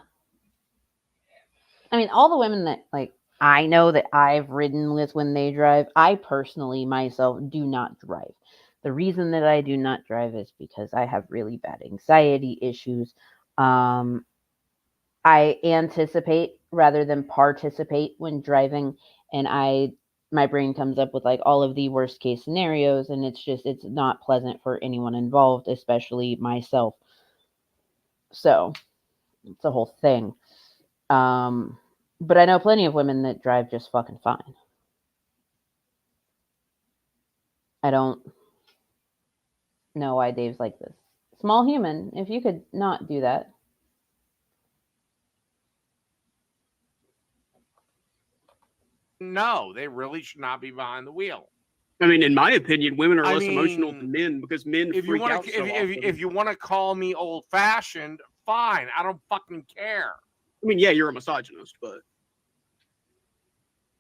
I mean, all the women that, like, I know that I've ridden with when they drive, I personally myself do not drive. The reason that I do not drive is because I have really bad anxiety issues. I anticipate rather than participate when driving, and my brain comes up with like all of the worst case scenarios, and it's not pleasant for anyone involved, especially myself. So it's a whole thing. But I know plenty of women that drive just fucking fine. I don't know why Dave's like this. Small human, if you could not do that. no, they really should not be behind the wheel. I mean, in my opinion, women are I less emotional mean, than men because men If you freak want out to, so often. if you want to call me old fashioned, fine. I don't fucking care. I mean, yeah, you're a misogynist, but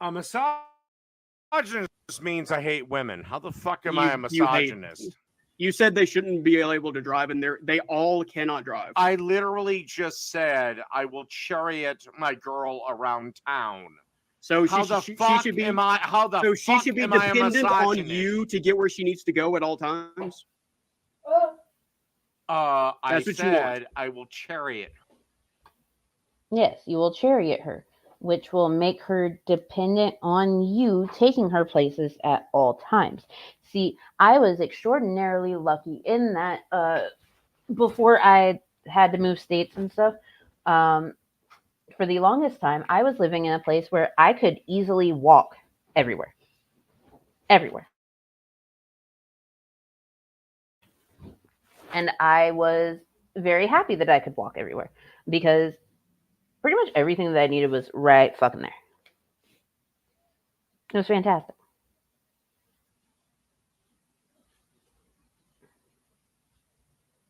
A misogynist means I hate women. How the fuck am You- I a you hate- misogynist? you said they shouldn't be able to drive, and they all cannot drive. I literally just said I will chariot my girl around town. So How the fuck should be. am I? How the So she fuck should be am I a dependent on misogynist? you to get where she needs to go at all times. I That's what you want. said I will chariot. Yes, you will chariot her, which will make her dependent on you taking her places at all times. See, I was extraordinarily lucky in that before I had to move states and stuff, for the longest time, I was living in a place where I could easily walk everywhere. Everywhere. And I was very happy that I could walk everywhere because pretty much everything that I needed was right fucking there. It was fantastic.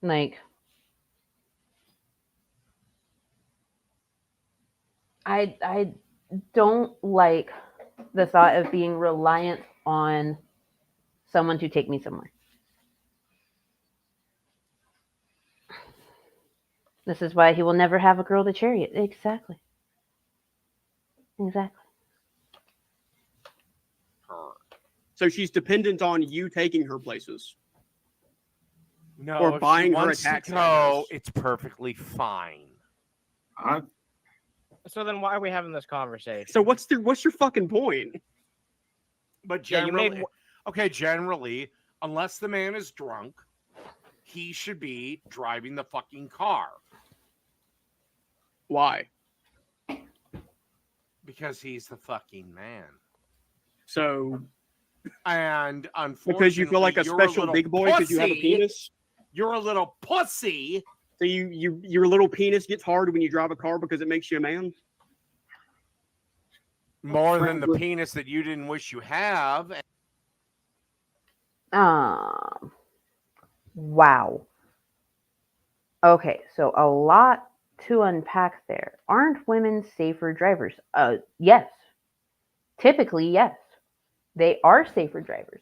Like, I don't like the thought of being reliant on someone to take me somewhere. This is why he will never have a girl to chariot. Exactly. Exactly. Her. So she's dependent on you taking her places. No, Or if buying she her a wants taxi, to I go, guess. it's perfectly fine. So then why are we having this conversation? So what's your fucking point? But Yeah, you generally, made- okay, generally, unless the man is drunk, he should be driving the fucking car. Why? Because he's the fucking man. So, and unfortunately, because you feel like a you're special little big boy because you have a pussy. penis. You're a little pussy. So your little penis gets hard when you drive a car because it makes you a man. More than the penis that you didn't wish you have. Wow. Okay, so a lot to unpack there. Aren't women safer drivers? Yes. Typically, yes. They are safer drivers.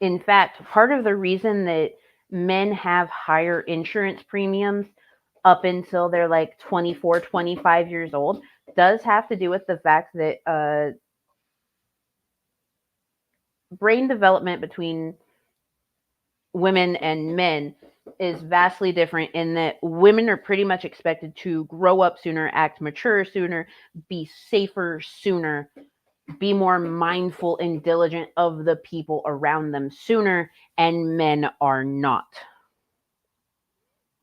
In fact, part of the reason that men have higher insurance premiums up until they're like 24, 25 years old does have to do with the fact that brain development between women and men is vastly different in that women are pretty much expected to grow up sooner, act mature sooner, be safer sooner, be more mindful and diligent of the people around them sooner, and men are not.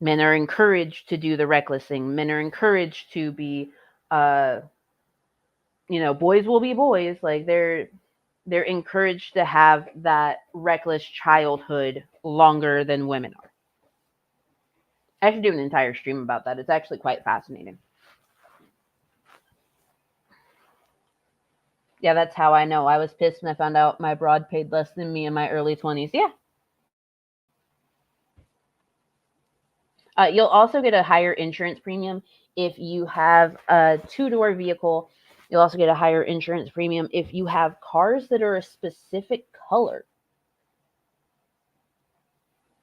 Men are encouraged to do the reckless thing. Men are encouraged to be, boys will be boys. Like they're encouraged to have that reckless childhood longer than women are. I should do an entire stream about that. It's actually quite fascinating. Yeah, that's how I know. I was pissed when I found out my broad paid less than me in my early 20s. Yeah. You'll also get a higher insurance premium if you have a two-door vehicle. You'll also get a higher insurance premium if you have cars that are a specific color.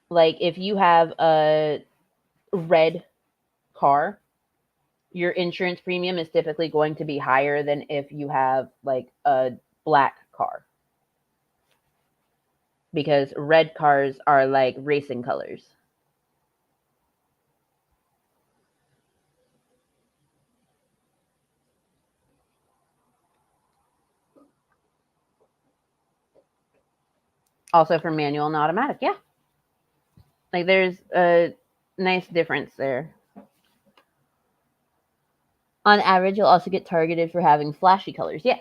Like if you have a red car, your insurance premium is typically going to be higher than if you have like a black car. Because red cars are like racing colors. Also for manual and automatic, yeah. Like there's a nice difference there. On average, you'll also get targeted for having flashy colors, yes.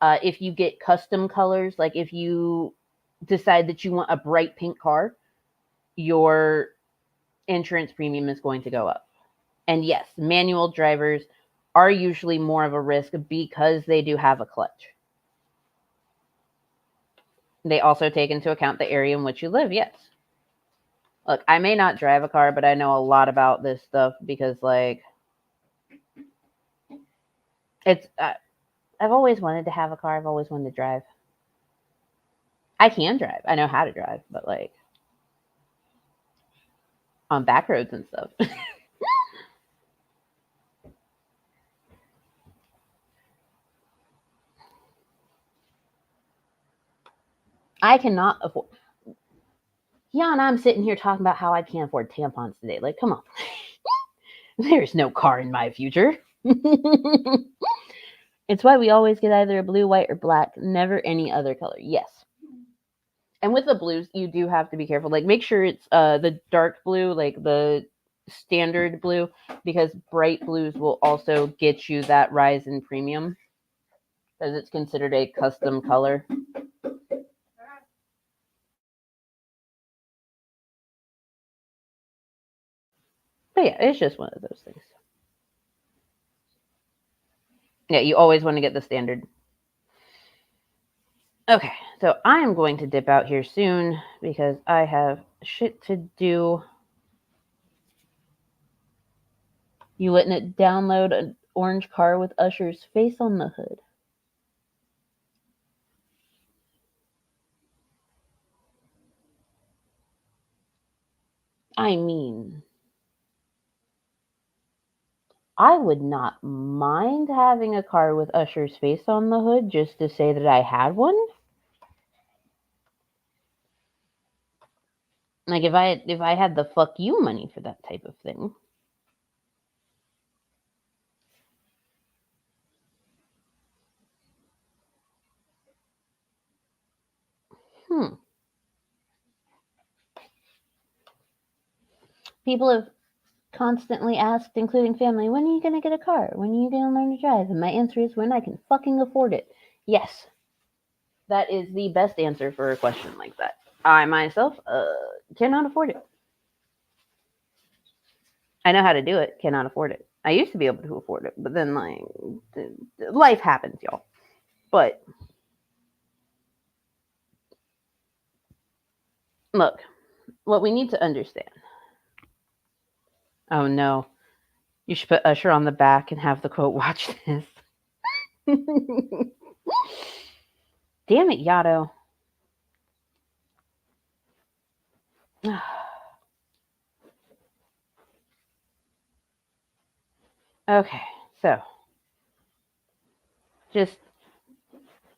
If you get custom colors, like if you decide that you want a bright pink car, your insurance premium is going to go up. And yes, manual drivers are usually more of a risk because they do have a clutch. They also take into account the area in which you live, yes. Look, I may not drive a car, but I know a lot about this stuff because, like, it's... I've always wanted to have a car. I've always wanted to drive. I can drive. I know how to drive, but, like, on back roads and stuff. I cannot afford... Yeah, and I'm sitting here talking about how I can't afford tampons today. Like, come on. There's no car in my future. It's why we always get either a blue, white, or black, never any other color. Yes. And with the blues, you do have to be careful. Like, make sure it's the dark blue, like the standard blue, because bright blues will also get you that rise in premium because it's considered a custom color. But yeah, it's just one of those things. Yeah, you always want to get the standard. Okay, so I am going to dip out here soon because I have shit to do. You letting it download an orange car with Usher's face on the hood. I mean, I would not mind having a car with Usher's face on the hood just to say that I had one. Like if I had the fuck you money for that type of thing. People have constantly asked, including family, when are you going to get a car? When are you going to learn to drive? And my answer is when I can fucking afford it. Yes. That is the best answer for a question like that. I myself cannot afford it. I know how to do it, cannot afford it. I used to be able to afford it, but then like life happens, y'all. But look, what we need to understand. Oh no. You should put Usher on the back and have the quote, watch this. Damn it, Yato. Okay, so just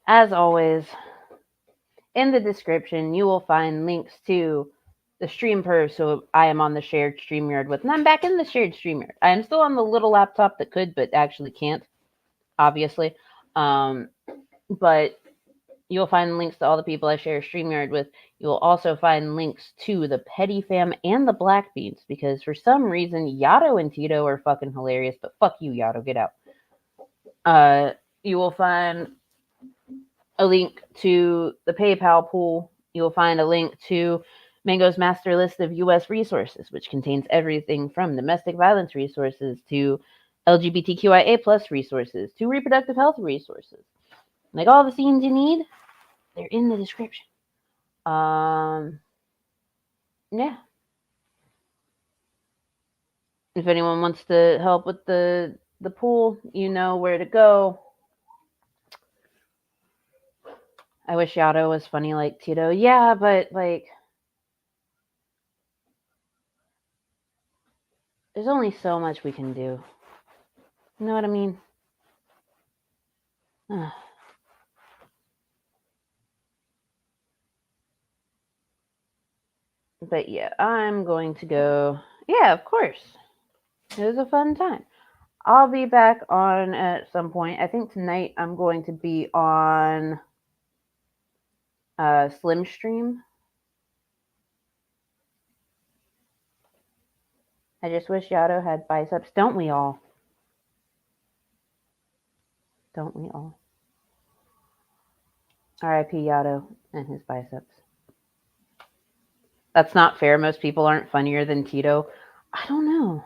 as always, in the description, you will find links to the stream Pervs, so I am on the shared StreamYard with, and I'm back in the shared StreamYard. I am still on the little laptop that could, but actually can't, obviously. But you'll find links to all the people I share StreamYard with. You'll also find links to the Petty Fam and the Black Beans, because for some reason, Yato and Tito are fucking hilarious, but fuck you, Yato, get out. You will find a link to the PayPal pool. You'll find a link to Mango's master list of U.S. resources, which contains everything from domestic violence resources to LGBTQIA plus resources to reproductive health resources. Like all the scenes you need, they're in the description. Yeah. If anyone wants to help with the pool, you know where to go. I wish Yato was funny like Tito. Yeah, but like there's only so much we can do. You know what I mean? But yeah, I'm going to go. Yeah, of course. It was a fun time. I'll be back on at some point. I think tonight I'm going to be on Slim Stream. I just wish Yato had biceps. Don't we all? Don't we all? R.I.P. Yato and his biceps. That's not fair. Most people aren't funnier than Tito. I don't know.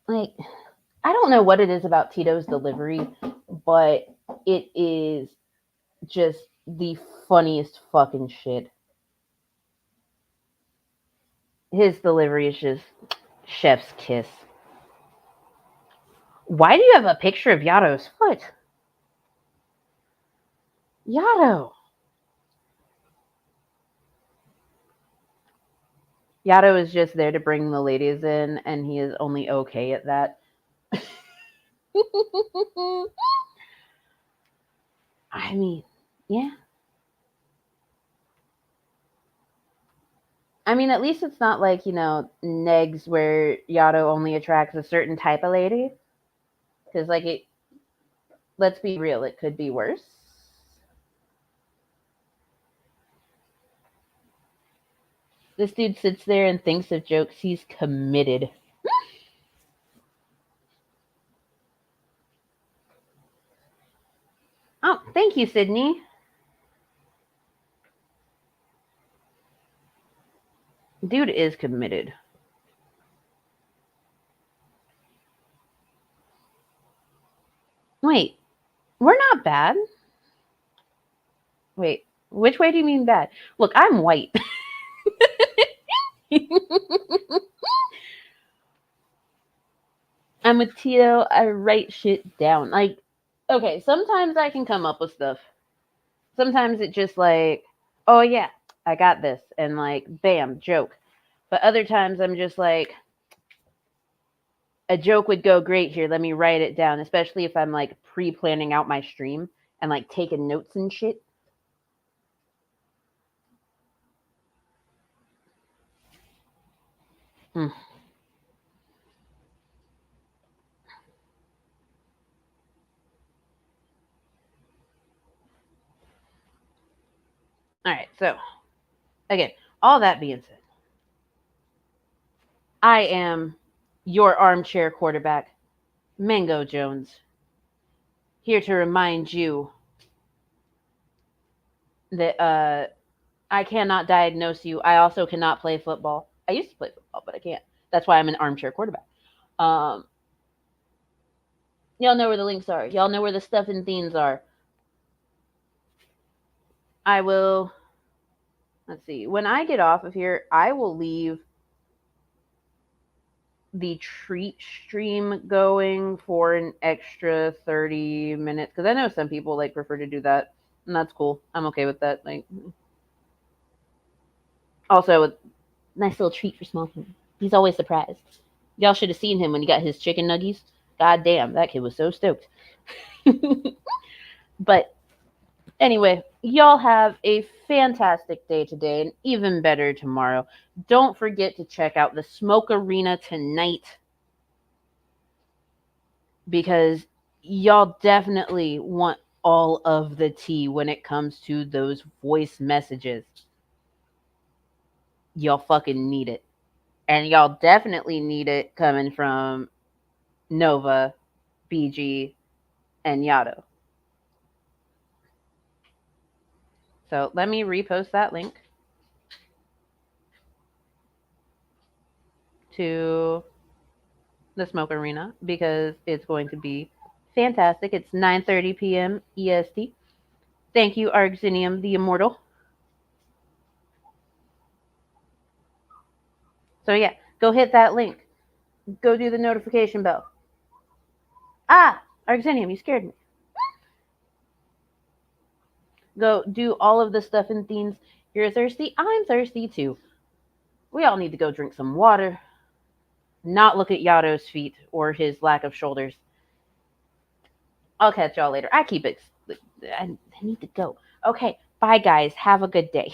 Like, I don't know what it is about Tito's delivery, but it is just the funniest fucking shit. His delivery is just chef's kiss. Why do you have a picture of Yato's foot? Yato. Yato is just there to bring the ladies in, and he is only okay at that. I mean, yeah. I mean, at least it's not like, negs where Yato only attracts a certain type of lady. Because, like, let's be real, it could be worse. This dude sits there and thinks of jokes. He's committed. Oh, thank you, Sydney. Dude is committed. Wait, we're not bad. Wait, which way do you mean bad? Look, I'm white. I'm with Tito. I write shit down. Like, okay, sometimes I can come up with stuff. Sometimes it just like, oh yeah, I got this, and like, bam, joke. But other times I'm just like, a joke would go great here. Let me write it down, especially if I'm like pre-planning out my stream and like taking notes and shit. Hmm. All right, so again, all that being said, I am your armchair quarterback, Mango Jones, here to remind you that I cannot diagnose you. I also cannot play football. I used to play football, but I can't. That's why I'm an armchair quarterback. Y'all know where the links are. Y'all know where the stuff and themes are. I will. Let's see. When I get off of here, I will leave the treat stream going for an extra 30 minutes because I know some people like prefer to do that, and that's cool. I'm okay with that. Like, also a nice little treat for Small. He's always surprised. Y'all should have seen him when he got his chicken nuggies. God damn, that kid was so stoked. But anyway, y'all have a fantastic day today and even better tomorrow. Don't forget to check out the Smoke Arena tonight because y'all definitely want all of the tea when it comes to those voice messages. Y'all fucking need it. And y'all definitely need it coming from Nova, BG, and Yato. So let me repost that link to the Smoke Arena because it's going to be fantastic. It's 9:30 p.m. EST. Thank you, Arxinium the Immortal. So yeah, go hit that link. Go do the notification bell. Ah, Arxinium, you scared me. Go do all of the stuff in Theens. You're thirsty? I'm thirsty too. We all need to go drink some water. Not look at Yato's feet or his lack of shoulders. I'll catch y'all later. I keep it. I need to go. Okay, bye guys. Have a good day.